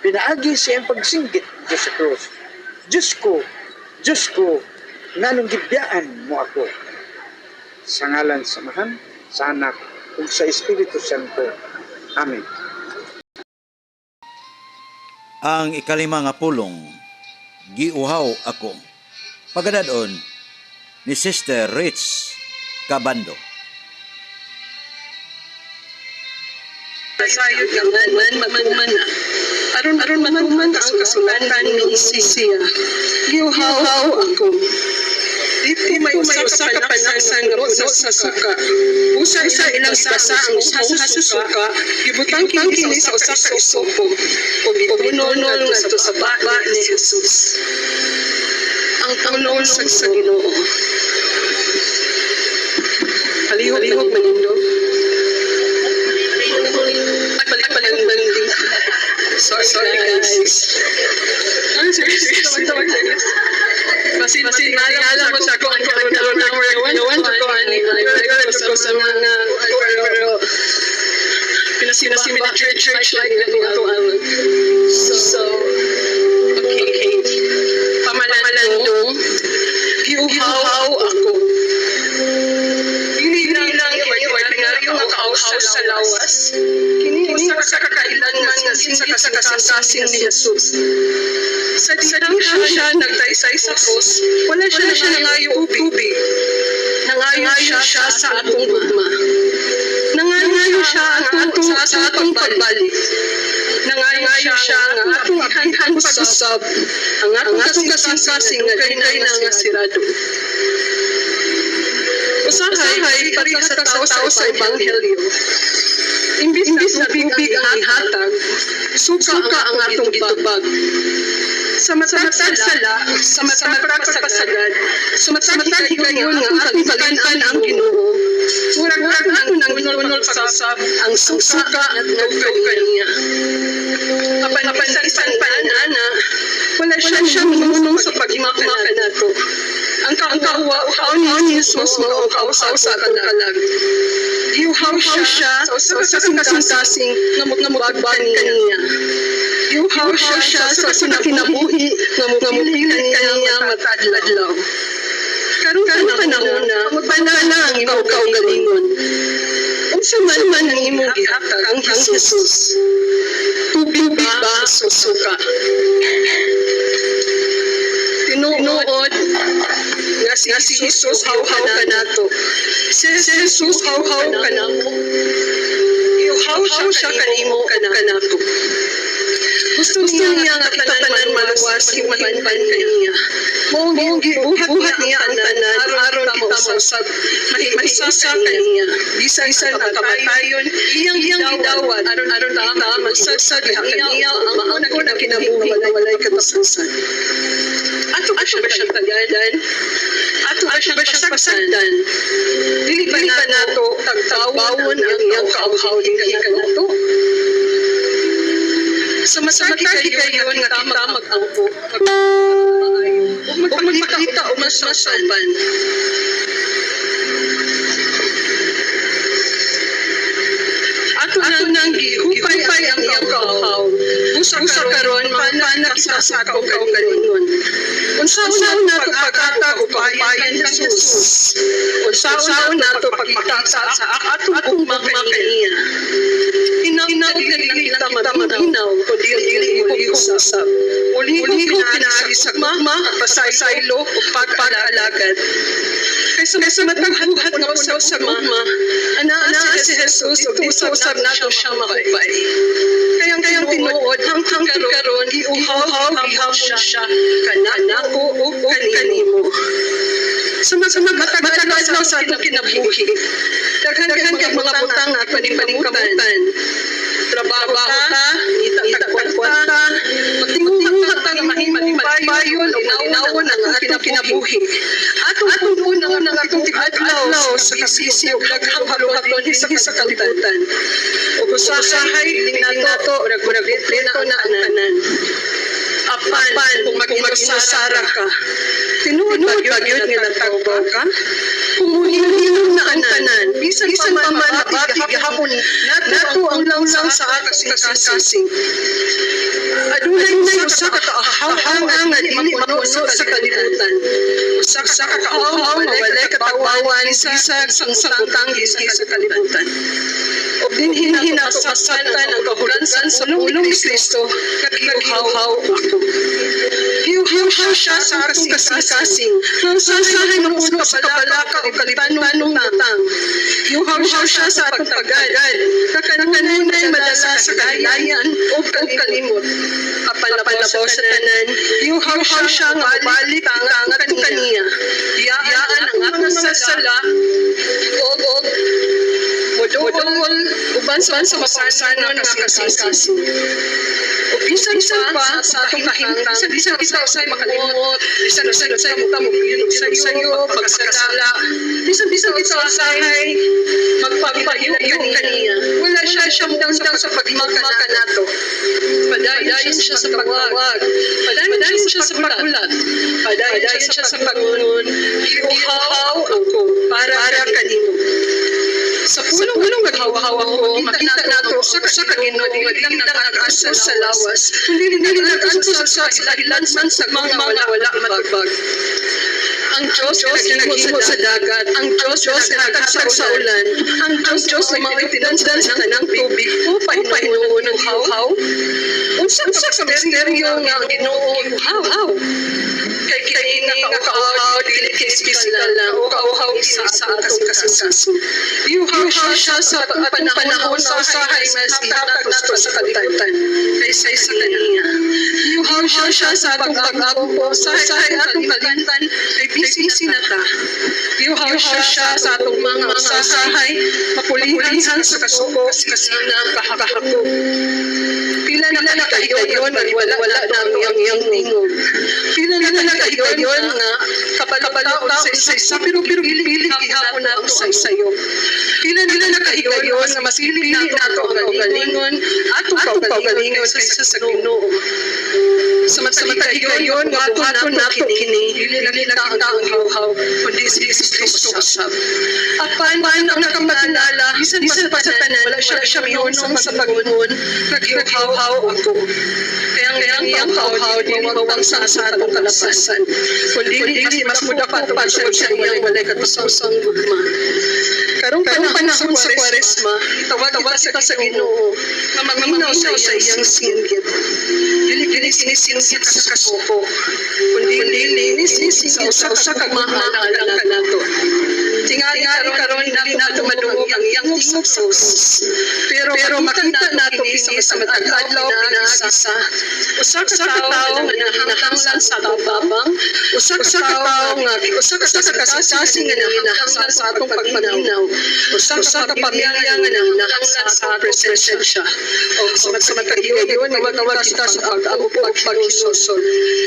Pinaagi siyang pagsinggit Diyos sa krus. Diyos ko, nganong gibiyaan mo ako. Sa ngalan sa Amahan, sa Anak, ug sa Espiritu Santo. Amen. Ang ikalima nga pulong, giuhaw ako. Pagadaon ni Sister Rich Cabando. Sayod nga man magumana. Aron magumana ang kasulatan ni Sisiya. Giuhaw ako. Dito may usa ka panaksan nga puno sa suka. Usa sa ilang basa ang usa sa suka, gibutang kini sa usa ka isopo. Ug itunol ngadto sa baba ni Jesus. Ang tunol sa Ginoo. Halihog manindo. Balik. Sorry guys. Seriously. Masin alam mo sa kung ano ng work ko ani ko sa mga pero pinasimba church like ako so okay pamalandong giuhaw ako hindi lang yung house sa lawas kini sa kakailan nga sa kasing ni Jesus sa dinang siya nagtaysay sa krus, wala siya nangayo tubig. Nangayo siya sa atong gugma. Nangayo siya sa atong pagbalik. Nangayo siya nga atong ihanhan pag-usab. Ang atong kasing-kasing nga kay na nga sirado. Usahay, parehas sa tao sa Ebanghelyo. Imbis na tubig ang ihatag, suka ang atong gitubag. Sa matag pasagad, sa matag higayon nga atong kalimtan ang Ginoo. Murag ato nang ginunol pagsasab ang suka at nagkaw kaniya. Apan isang panana, wala siya minunong sa paghimakmaka nato. Ang kauwa ni Jesus mo ang kausaw sa kanalag. Iuhaw siya sa kasing-kasing namutbagbag kaniya. Iuhaw siya sa kinabuhi namupili kaniya matadlaw. Karon panahon na magbanala ang ikaw galingon. Unsa man ang imong gihatag ang Jesus. Tubig ba susuka? Tinuod nga si Jesus hawhaw ka nato. Si Jesus hawhaw ka namo. Iuhaw siya kanimo kanato. Gusto niya nga tanan maluwas himan-ban kaniya. Mong gibuhat niya ang tanan aron kita mausab mahisa kaniya. Bisan ang kamatayon iyang gidawat aron kita magsasad kaniya ang mauna kinabuhi na walay katapusan. Ato ba siyang tagalan? Ato ba siyang pasagdan? Dili ba nato tagtawon ang iyang kauhaw dinhi kanato? Sa masakit kayon nga kita mag-ampo ug magpakita o masasaban. Ato nang gihupay ang iyang kauhaw. Busa karon mapanak sa atong kalingon. Unsaon nato pagkata upayan ni Jesus. Unsaon nato pagkita sa atong makaniya. Inaw kita maminaw kundi dili usab. Uliho pinaagi sa mama pasaylo ug pag-alagad. Kaysa matagbuhat nga usab sa mama, ana si Jesus ug usab nato siya mahupay. Kayang tinuod hangtang karon iuhaw gihapon siya kanako ug kanimo. Sa matag-adlaw sa atong kinabuhi, daghan kay mga butang at paningkamutan. Trabaho ta, itagkwanta, magtingong hatang mahimayon o inawon ang atong kinabuhi. Atong puno ng atong adlaw sa kasisi o daghang haluhaton sa kalibutan. O usahay, hindi nato, ragurag-lito na ananan. Apan, kung mag-inusara ka, tinuod ba yun nga natagbaw ka? Kumuhinom na ang tanan, bisan pa man nabati gihapon nato ang lang sa kasing-kasing. Adunay na usa ka kaahaw-ahaw nga dili mapuno sa kalibutan. Usa ka kaahaw nga walay katawhan bisag sang sangutang sa kalibutan. O dinhin nato masatan ang kahulansan sa pulong ni Kristo kagihaw-haw ako. Hiyaw siya sa atong kasing-kasing. Nang sasahay ng puno sa kabalaka o kalibanong natang. Hiyaw siya sa atong pagagad. Kakanunay madala sa kalayan o kalimot. Kapalabaw sa tanan. Hiyaw siya nga balik ang atong kaniya. Diyaan ang atong sasala o modol uban sa masasanan nga kasing-kasing. O bisan pa sa atong kahimtang, bisan usay makalimot, bisan usay mo yun sayo, pagsasala, bisan usay magpapayo kaniya. Wala siya mudang sa pagmaka nato. Padayon siya sa pagtawag, padayon siya sa pagulat, padayon siya sa pagnunon, iuhaw ako para kanimo. Sa punong naghawa-hawa ko, makita nato sa Ginoo nga dili lang nag-asa sa lawas, kundi nag-asa sa ilahilan sa mga wala matubag. Ang Diyos na naghimo sa dagat, ang Diyos na naghatag sa ulan, ang Diyos na mga itinandan sa tanang tubig, upay Panginoon ng haw-haw. Unsa sa misteryo nga ang Ginoo haw-haw. Kay nakauhaw, dili physical lang, o kauhaw isa sa atong kasing-kasing. Iuhaw siya sa panahon sa usahay mas ihatag nato sa kalibutan kaysa sa kaniya. Iuhaw siya sa atong pag-apo sa atong kalibutan kay busy na ta. Iuhaw siya sa atong mga usahay mapulihan sa kasuko kasi na kahakahako. Pila na kahigayon na wala na ang iyang tingog. Pila na kahigayon nga kapalataon sa isa pero pili gihapon nato sa isayo. Pila na kahigayon nga mas pili nato ang kaugalingon ato kaugalingon kaysa sa Ginoo. Sa matahigayon nga buhaton nato kini dili lang ang hawhaw kundi si Kristo usab. At paano ang nakapatinala bisan pa sa tanan wala siya mihunong sa pagnunon naghawhaw ako. Kaya ang iyang hawhaw di mawang sa atong kalapasan. Kundi kasi mas mudapat sa iyang walay katusang gugma. Karong panahon sa Kwaresma, tawag kita sa Ginoo na maminaw sa iyang singgit. Dili sinisinggit sa kasuko, kundi linis sa usa ka mahalaga nato. Tingali karon dili nato madungog ang iyang tingog sa usos. Pero makita nato kini sa matag adlaw pinaagisa. Usa ka tawo nga nahanglan sa atong babang, usa ka tawo nga usa ka kasasing nga nahanglan sa atong pagpaminaw. Usa ka pamilya nga nahanglan sa presensya. O sa matagiyon nga kita sa pag-amo po pagsusol.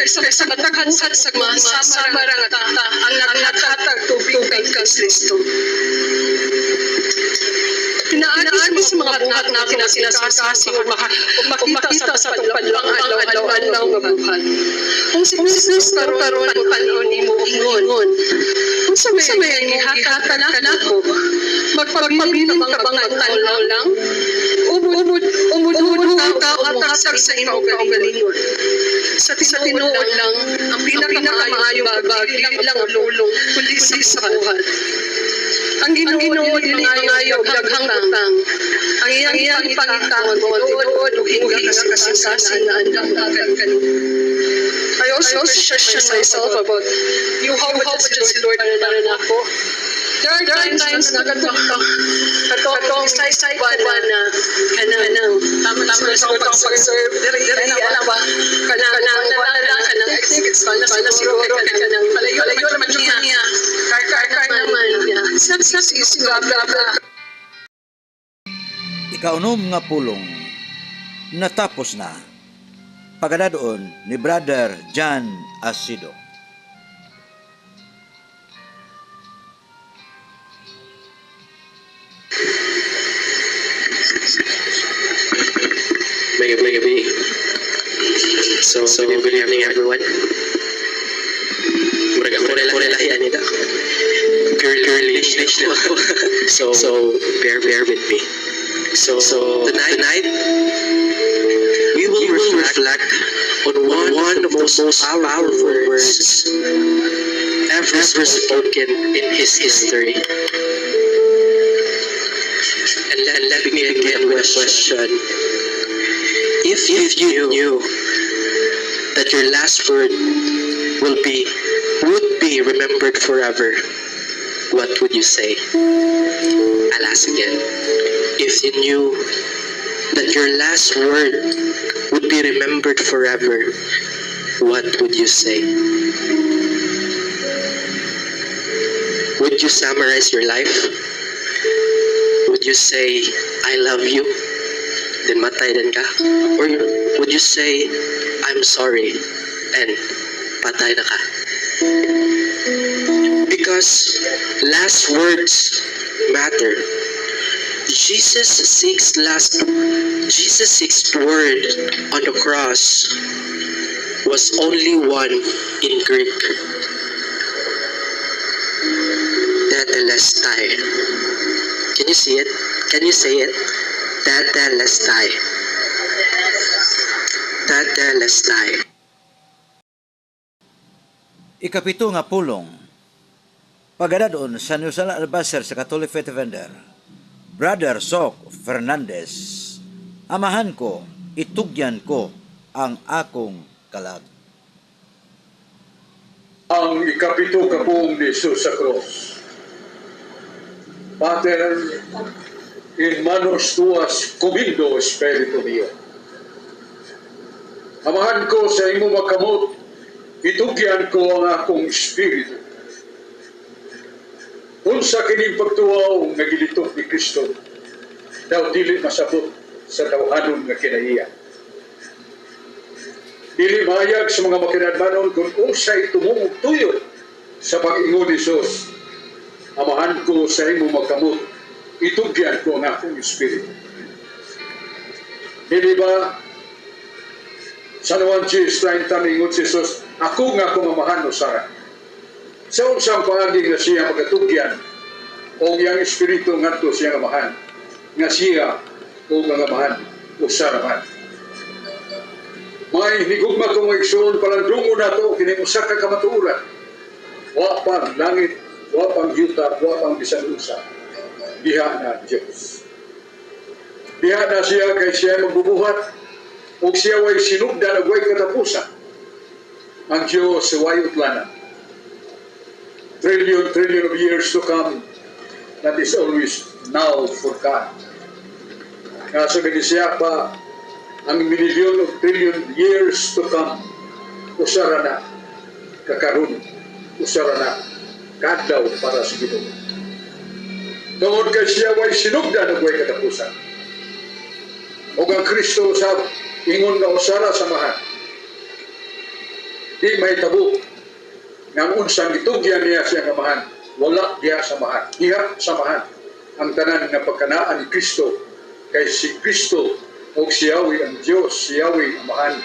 Kaysa mataghansad sa mga samara nga tata ang naghatag tubig kay Kristo. Pinaagi sa mga buhat natin na sinasasasing o makita sa paglang adlaw nga buhat. Kung si Kristo karon panahon nimo ingon. Kung sa may ihata na kanako, magpabilin ka bang tanaw lang? Umud ka hatag sa imong kaugalingon. Sa tinuod lang, ang pinakamaayong bagay lang ang lulong, kundi sa buhat. Ang Ginoo dili mangayo daghang utang. Ang iyang ipangitang tinuod ug hingga kasing-kasing nga andam kanimo. I also question myself about you how just Lord para nako. There are times na katong say ba na kanang tama sa pag-serve diri alam ba kanang I think it's fun na siguro kanang palayo naman niya kar naman niya is blah blah blah. Ikaunom nga pulong natapos na pagadadoon ni Brother John Asido. Maybe. So good evening everyone. Murag ako nila nida. purely English now. so bear with me. So tonight we will reflect on one of the most powerful words ever spoken in his history. And let me begin with a question. If you knew that your last word would be remembered forever, what would you say? I'll ask again. If you knew that your last word would be remembered forever, what would you say? Would you summarize your life? Would you say, I love you, then matay din ka? Or would you say, I'm sorry, and patay na ka? Because last words matter. Jesus' sixth word on the cross was only one in Greek. Tetelestai. Can you see it? Can you say it? Tetelestai. Tetelestai. Ikapito nga pulong. Pagadadoon sa Nusala Albaser sa Catholic Faith Defender, Brother Sok Fernandez, amahan ko, itugyan ko ang akong kalag. Ang ikapito ka buong ni Jesus sa cross. Pater, in manos tuas comindo Espiritu Dio. Amahan ko sa imo makamot, itugyan ko ang akong espiritu. Unsa kining pagtuaw nga gilitok ni Kristo, daw dili masabot sa tawhanon nga kinaiya. Dili mahayag sa mga makinadmanon kung unsay tumungog tuyo sa pag-ingon ni Jesus. Amahan ko sa imo magkamot, itugyan ko ang akong espiritu. Dili ba sa Juan 30 mingon si Jesus, ako nga akong amahan o Sara. Sa unsang paagi nga siya magatugyan o iyang espiritu ngadto siya amahan nga siya o nga amahan o saraman. May higugma kong igsoon palandungo na ito kinimusa ka kamatuuran. Wa pang langit, wa pang yuta, wa pang bisan unsa. Diha na Diyos. Diha na siya kay siya magbubuhat o siya way sinugdan o way katapusan. Ang Diyos way utlanan. Trillion of years to come, that is always now for God. Kaso siya pa, ang million of trillion years to come, usara na, kakarun, usara na, kadlaw para sa Ginoo. Tungod kay siya way sinugdan ang way katapusan. O ang Kristo sa ingon na usara samahan. Di may tabu ng unsang itugyan niya siyang amahan, wala diha samahan. Diha samahan ang tanan ng pagkanaan ni Kristo kay si Kristo o siyawi ang Diyos, siyawi amahan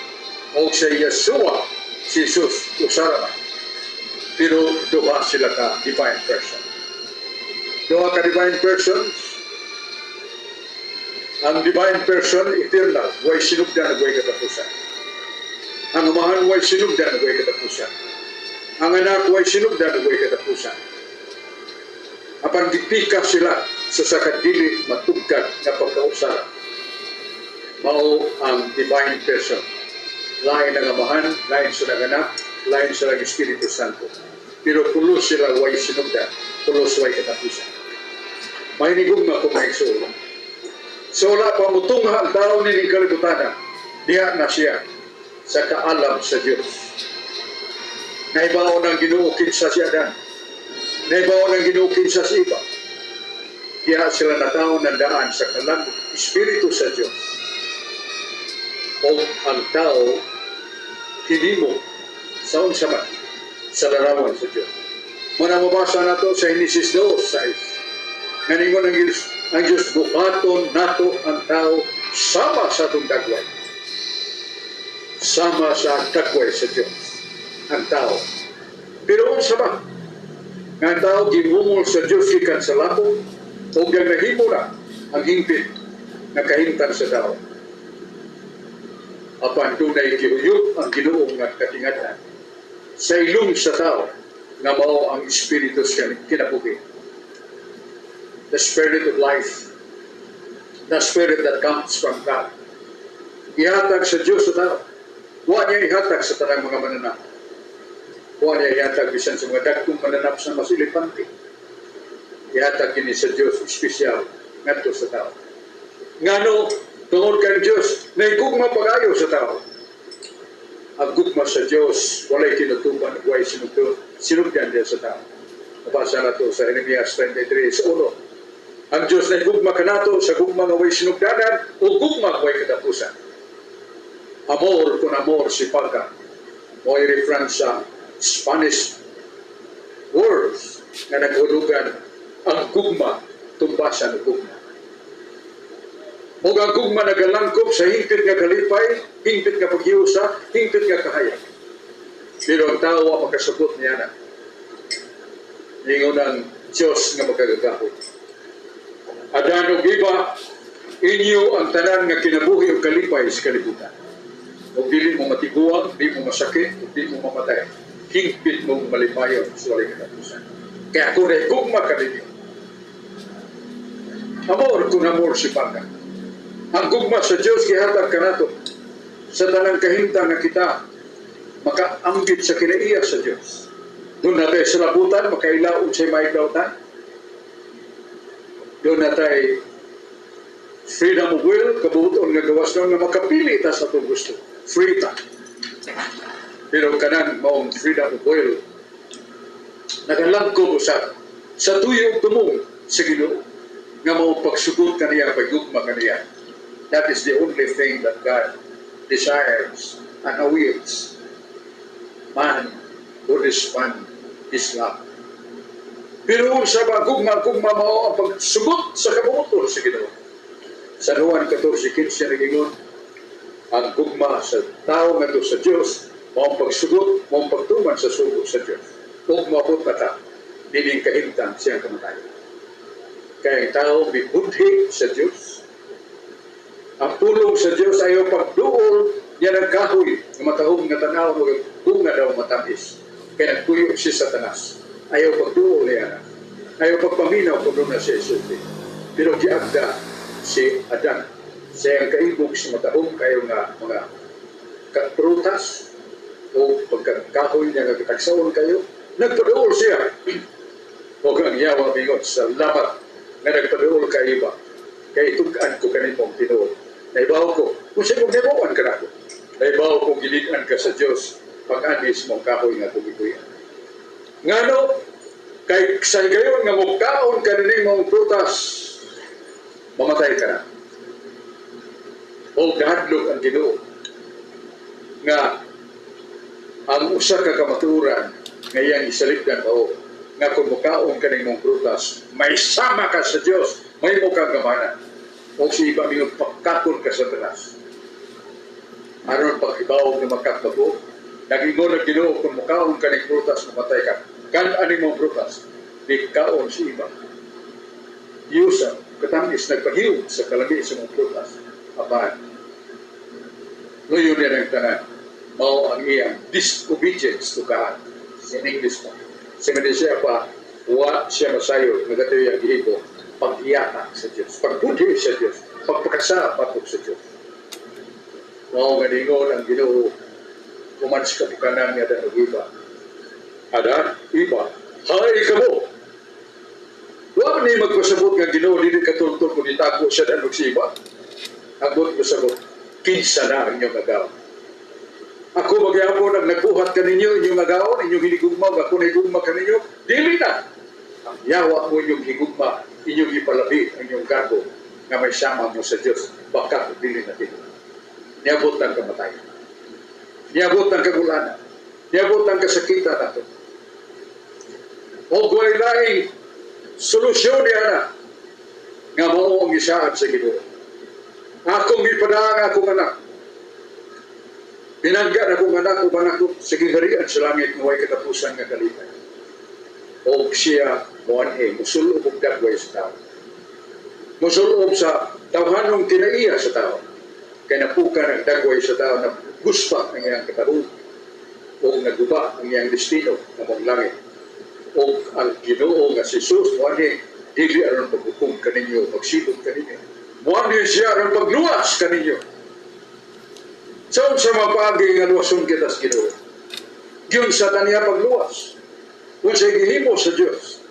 o si Yeshua, si Jesus, usara. Pero duha sila ka divine person. Duha ka divine persons. Ang divine person, eternal, way sinugdan at way katapusan. Ang amahan way sinugdan at way katapusan. Ang anak way sinugdan at way katapusan. Apan dipika sila sa sakadili matugkad na pagkausara. Mao ang divine person. Lain ang amahan, lain sila anak, lain sila Espiritu Santo. Pero pulos sila way sinugdan, pulos way katapusan. Mahinigog na kung may sulo. So wala pa mutungha ang tao ni kalibutan, diha na siya sa kaalam sa Diyos. Naibaw ng Ginoo kinsa si Adan. Naibaw ng Ginoo kinsa si Eva. Diha sila nataw ng daan sa kalang Espiritu sa Diyos. O ang tao hinimo sa unsaman sa larawan sa Diyos. Manamabasa nato sa Genesis 2:6. Nganingon ang Diyos buhaton nato ang tao sama sa atong dagway. Sama sa dagway sa Diyos ang tao. Pero unsa ba? nga ang tao gihumol sa Dios gikan sa lapo o ang nahimo na ang hingpit nga kahimtang sa tao. Apan dunay gihuyop ang Ginoo nga katingad-an sa ilong sa tao nga mao ang espiritu sa kinabuhi. The spirit of life, the spirit that comes from God. Ihatag sa Diyos sa tao. Wa niya ihatag sa tanang mga mananap. Wa niya ihatag bisan sa mga dagkong mananap sa mas elepante. Ihatag kini sa Diyos espesyal ngadto sa tao. Ngano tungod kay Diyos naigugma pag-ayo sa tao. Ang gugma sa Diyos walay tinutuban ug walay sinugdan diya sa tao. Mabasa na to sa Jeremias 23:1. Ang Diyos na gugma kanato sa gugma nga way sinugdanan o gugma way katapusan. Amor con amor si paga. Mo'y reference sa Spanish words na naghulugan ang gugma, tumbasan o gugma. O ang gugma nagalangkop sa hingpit nga kalipay, hingpit nga paghiusa, hingpit nga kahayag. Pero ang tao ang makasabot niya na. Lingon ang Diyos nga magagagahod. Adan og iba, inyo ang tanan nga kinabuhi o kalipay sa kalibutan. O dili mo matiguang, di mo masakit, o di mo mamatay. Hingpit mong malipayon sa walay katapusan. Kaya kung gugma ka ninyo, amor kung amor si Panga. Ang gugma sa Diyos gihatag ka nato sa tanang kahimtang nga kita makaambit sa kinaiya sa Diyos. Doon natin sa labutan, makailaon sa'y mailautan. Doon natin freedom of will, kabuton nga gawas doon nga makapili ta sa itong gusto. Free ta. Pero kanan maong freedom of will, nagalangko sa tuyong tumong sa Ginoo nga maong pagsugot kaniya, paggugma kaniya. That is the only thing that God desires and awaits. Man who respond His love. Pero sa gugma mao ang pagsugot sa kabuton sa Ginoo. Sa Juan 14:15 nagingon, ang gugma sa tao ngadto sa Dios mao ang pagsugot, mao ang pagtuman sa sugot sa Dios. Ug maabot ta dining kahimtang siyang kamatayon. Kaya ang tao bibudhi sa Dios. Ang pulong sa Dios ayaw pagduol niya nagkahoy ng matahong nga tanaw o bunga daw matamis. Kaya nagtuyo si Satanas. Ayaw pagduol niya na. Ayaw pagpaminaw kung doon na siya isulti. Pero giagda si Adan. Siya ang kaibog sa matahong kayo nga mga prutas o pagkakahoy niya nga katagsaon kayo. Nagpaduol siya. Huwag ang yawa mingot sa lamat na nagpaduol ka iba. Kaya itugaan ko kanimong tinuol. Naibaw ko, kung siya kong naibawan ka na ko. Naibaw kong gilitan ka sa Diyos pag-anis mong kahoy nga tumikuyan. Ngano, kay sa gayon nga mukhaon ka rin mong prutas, mamatay ka na. O gahadlok ang Ginoo nga ang usa ka kamaturan ngayang isaligdan o nga kung mukhaon ka rin mong prutas, may sama ka sa Diyos, may mukhang gamana. O si iba mingon pagkakon ka sa tanas. Aron pag-ibaw na magkakabo, nagingon ang Ginoo kung mukhaon ka rin prutas, mamatay ka. Kan-ani mong prutas, di kaon si iba. Yusa, katangis nagpahiw sa kalami sa mong prutas. Apan, ngayon yan ang tanan, mao ang iyang disobedience to God. In English pa. Simili siya pa, wa siya masayo, nagatoy ang iipo, pag-iyatak sa Diyos, pagbuti sa Diyos, pagpakasa patok sa Diyos. Mao nga ningon ang Ginoo, kumans kapukanan niya dan iba. Ada, iba, hay ka mo. Huwag niya magpasabot nga Ginoo, hindi katultol kung itago siya dan si iba. Agot mo sabot, kinsa na ang inyong agaw. Ako magyapon ang nagbuhat ka ninyo, inyong agaw, inyong hinigugma, ako na higugma ka ninyo, dili na. Ang yawa mo inyong higugma, inyong ipalabi ang inyong gago nga may sama mo sa Diyos, baka dili na dito. Niabot ang kamatayan. Niabot ang kagulanan. Niabot ang kasakitan nato. O guay laing solusyon niya na nga mao ang isaad sa Ginoo. Akong ipadaan akong anak. Pinangga na akong anak o anak ko sa gingarian sa langit ng way katapusan nga kalipay. o siya musulob og dagway sa tao. Musulob sa tawhanong kinaiya sa tao. Kaya napuka ng dagway sa tao na guspa ang iyang katahog o naguba ang iyang destino na mong langit. O ang Ginoo nga si Jesus muani dili aron paghukom kaninyo, pagsilog kaninyo. Muani siya aron pagluwas kaninyo. Sa mapaagi nga luwason kita sa Ginoo. Giyon sa taniya pagluwas. Kung siya gihimo sa Diyos,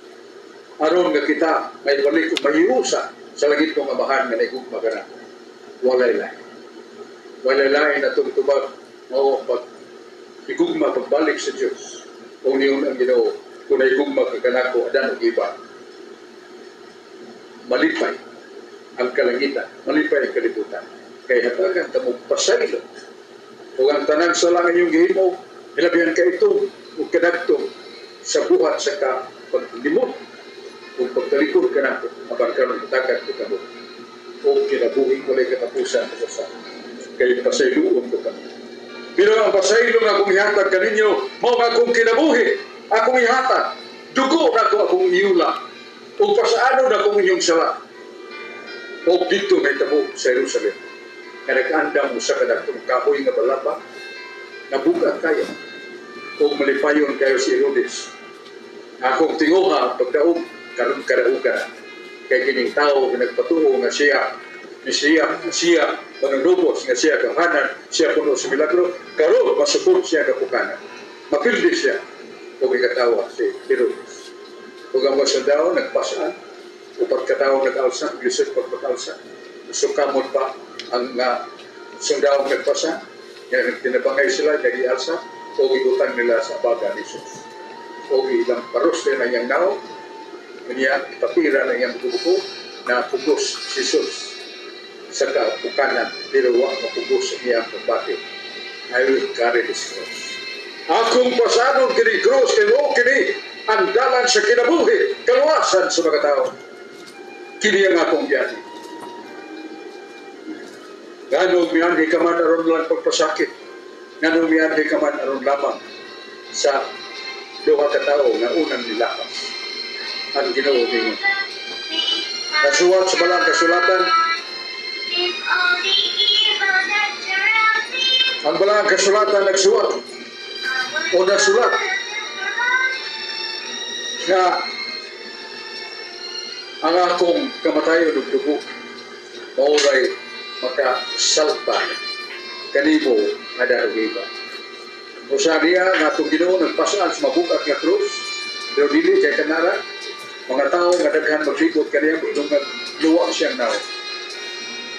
aron nga kita may balik o mahiusa sa langit kong amahan nga naigugma ka na. Walay lain. Walay lain na tubag o igugma pagbalik sa Diyos. Kung niyon ang Ginoo, kung naigugma ka kanako, adan o iba. Malipay ang kalangitan, malipay ang kalibutan. Kaya hatagan ka mong pasaylo. Kung ang tanan sa langit yung gihimo, ilabihan ka ito o kadagtong sa buhat sa paglimot o pagtalikod ka na apan ka ng takad ko kamo o kinabuhi ko lang katapusan ko sa kayo pasayloon ko kamo. Pero ang pasaylo nga akong ihatag kaninyo mo nga akong kinabuhi akong ihatag dugo na ko akong iula o pasaano na akong inyong sala o dito may tabo sa Jerusalem na nag-andam mo sa kadagtong kahoy nga balaba nabugat kayo o malipayon kayo si Herodes. Akong tinguha pagdaog karon karauga kay kining tao nga nagpatuo nga siya manunubos nga siya kahanan siya puno sa milagro karon masupot siya kapukanan mapildi siya o ikatawa si Herodes ug ang mga sundao nagpasaan upat katawo nag-alsa Yusuf pagpag-alsa sukamot pa ang sundao nagpasa nga tinabangay sila kay alsa o igutan nila sa baga ni Jesus o ilang paros na iyang nao niya papira na iyang buko na pugos si Jesus sa kapukanan pero wag mapugos ang iyang pagpati. I will carry this cross. Akong pasanon kini cross kay mo kini ang dalan sa kinabuhi kaluwasan sa mga tao kini ang akong biyahe. Ganong miyanhi ka man aron lang pagpasakit ganong miyanhi ka man aron lamang sa duha ka tao na unang nilakas ang Ginoo ninyo. Nasuwat sa balang kasulatan ang balang kasulatan nagsuwat o nasulat nga ang akong kamatayon ug dugo mauray makasalpa kanimo nga darugiba. Usa niya nga itong Ginoo nagpasaan sa mabukat nga krus, pero dili kay kanara, mga tao nga daghan maglibot kaniya kung luwa siyang nao.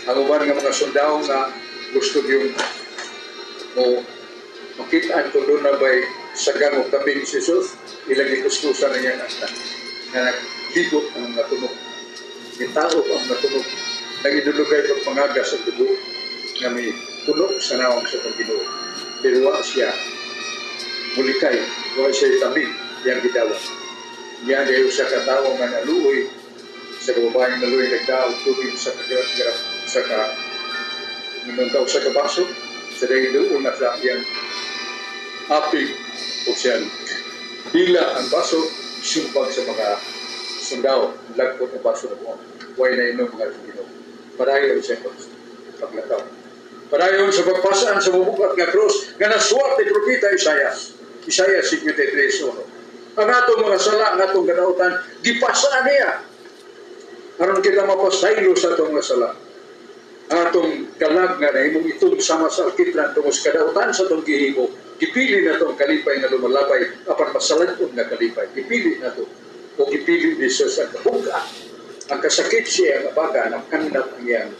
Ang uban nga mga sundao nga gusto yung makitaan kung doon na ba'y sagang o tabing si Jesus, ilang ikuskusan na niya na naglibot ang natunog. Itao ang natunog. Nag-idulugay pag pangaga sa dugo nga may puno sa nawang sa Panginoon. Pero wa siya mulikay, wa siya tabing yang gidawat. Yan ay sa katawa nga naluoy sa kababayang naluoy nagdaog tubig sa kagirat-girat sa minuntaw sa kabaso sa dahil doon na sa yang apig o siya hila ang baso sumpag sa mga sundao lagpot ang baso na buwan way na inom mga Panginoon parayon siya paglataw parayon sa pagpasaan sa mabukat nga krus nga nasuwat ni Propeta Isaias 53:1 ang atong mga sala ang atong gadautan gipasaan niya aron kita mapasaylo sa atong mga sala atong kalag nga nahimong itong sama sa alkitran tungod sa kadautan sa atong gihimo gipili na itong kalipay na lumalabay apan masalagod na kalipay gipili na ito o gipili ni Jesus ang kabuga ang kasakit siya ang baga ng kandat ang iyang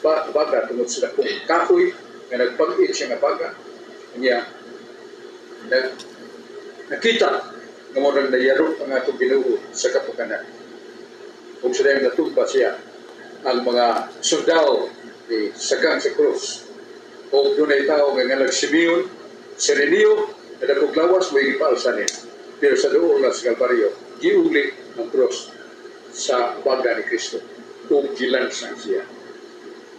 baga tungod sa kung kahoy nga nagpag-it siya nga baga niya nakita nga mo nang nayarot ang atong Ginoo sa kapukanan kung sila yung natumba siya ang mga sundao ni sagang sa krus o doon ay tao nga ngalag Simeon Sirenio na dakog lawas may ipaalsa niya pero sa doon na sa Kalbaryo giuli ang krus sa baga ni Kristo o gilansan siya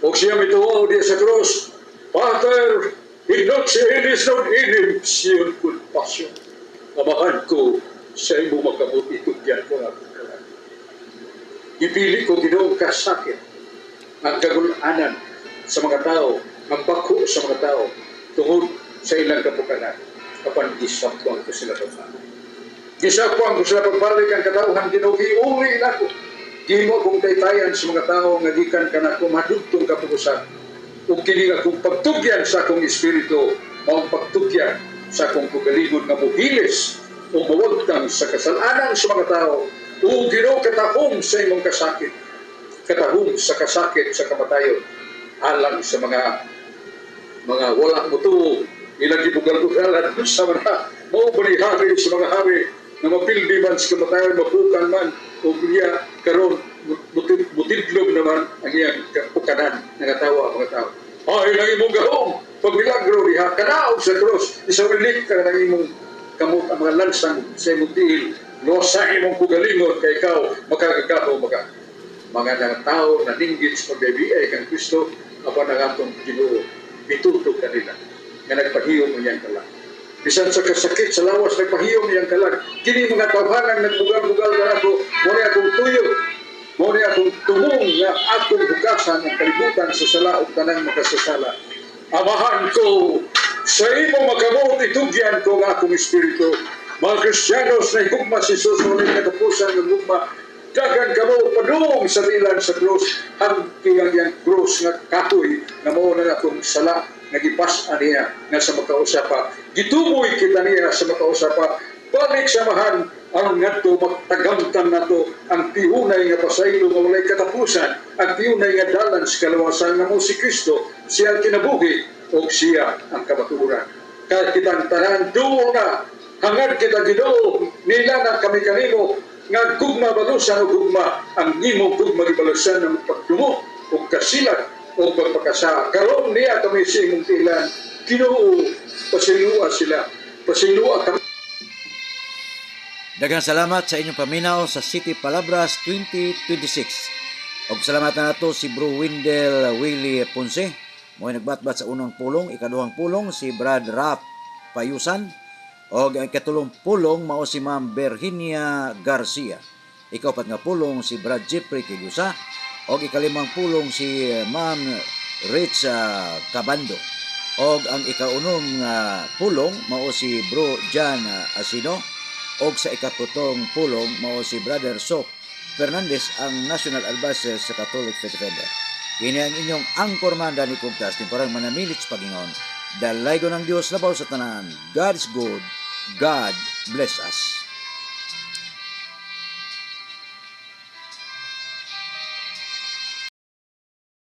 o siya mituwa diya sa krus Pater in noche enis non inim siyon culpasyon amahan ko sa imo makamot itugyan ko nga kalag. Ipili ko Ginoo kasakit ang kagulanan sa mga tao, ang bako sa mga tao tungod sa ilang kapukanan. Kapan gisapwang ko sila pagbalik. Gisapwang ko sila pagbalik ang katauhan Ginoo, giuli na ko. Gimo akong taytayan sa mga tao nga gikan kanako madugtong kapukusan. Ug kini nga kung pagtugyan sa akong espiritu, maong pagtugyan sa akong kugalingon nga muhilis o mawagtang sa kasalanan sa mga tao. O Ginoo, katahom sa imong kasakit, katahom sa kasakit sa kamatayon, alang sa mga wala mo to, ilang ibugal-bugalan sa mga maubali-hari sa mga hari na mapildi man sa kamatayon, mapukan man, o niya karon mutidlog naman ang iyang kapukanan ng tawa mga tao. Ay, nang imong gahom, pag milagro diha, kanaog sa krus, isawili ka ng imong kamot ang mga lansang sa imong tiil, losa imong kugalingon kay ikaw makagagaho mga nang tao na ninggit sa pagbibiay kang Kristo apan ang atong Ginoo bitutog kanila nga nagpahiyom niyang kalag. Bisan sa kasakit sa lawas nagpahiyom niyang kalag. Kini mga tawhanan nagbugal-bugal na ako, muna akong tuyo, muna akong tumong nga akong hugasan ang kalibutan sa sala o tanang makasasala. Amahan ko sa imo makamot itugyan ko nga akong espiritu. Mga Kristiyanos na higugma si Jesus o rin natapusan ng higugma, dagan ka mo padung sa bilan sa krus, hanggang yung krus nga katoy na mo na akong sala, nagipas niya nga sa makausapa. Gituboy kita niya sa makausapa, balik samahan ang ngadto magtagamtan nato ang tihunay nga pasaylo nga walay katapusan, ang tihunay nga dalan sa kalawasan nga mo si Kristo, siya ang kinabuhi o siya ang kabaturan. Kahit kitang tanan doon na hangad kita Ginoo, nila na kami kanimo nga gugma balusan o gugma ang imong gugma gibalusan ng pagtumo o kasilat o pagpakasa. Karon niya kami sa imong tilan, Ginoo, pasilua sila, pasilua kami. Daghang salamat sa inyong paminaw sa City Palabras 2026. Og salamat na nato si Bro Windel Willie Ponce. Mo'y nagbatbat sa unang pulong, ikaduhang pulong si Brad Rap Payusan. O ang katulong pulong mao si Ma'am Virginia Garcia. Ikapat nga pulong si Brad Jeffrey Kilusa. O ikalimang pulong si Ma'am Rich Cabando. O ang ikaunom nga pulong mao si Bro John Asino. O sa ikaputong pulong mao si Brother Sok Fernandez, ang National Advisor sa Catholic Faith Defender. Kini ang inyong angkorman Danny Cuntas, parang manamilit sa Panginoon. Dalay ko ng Diyos labaw sa tanan. God is good. God bless us.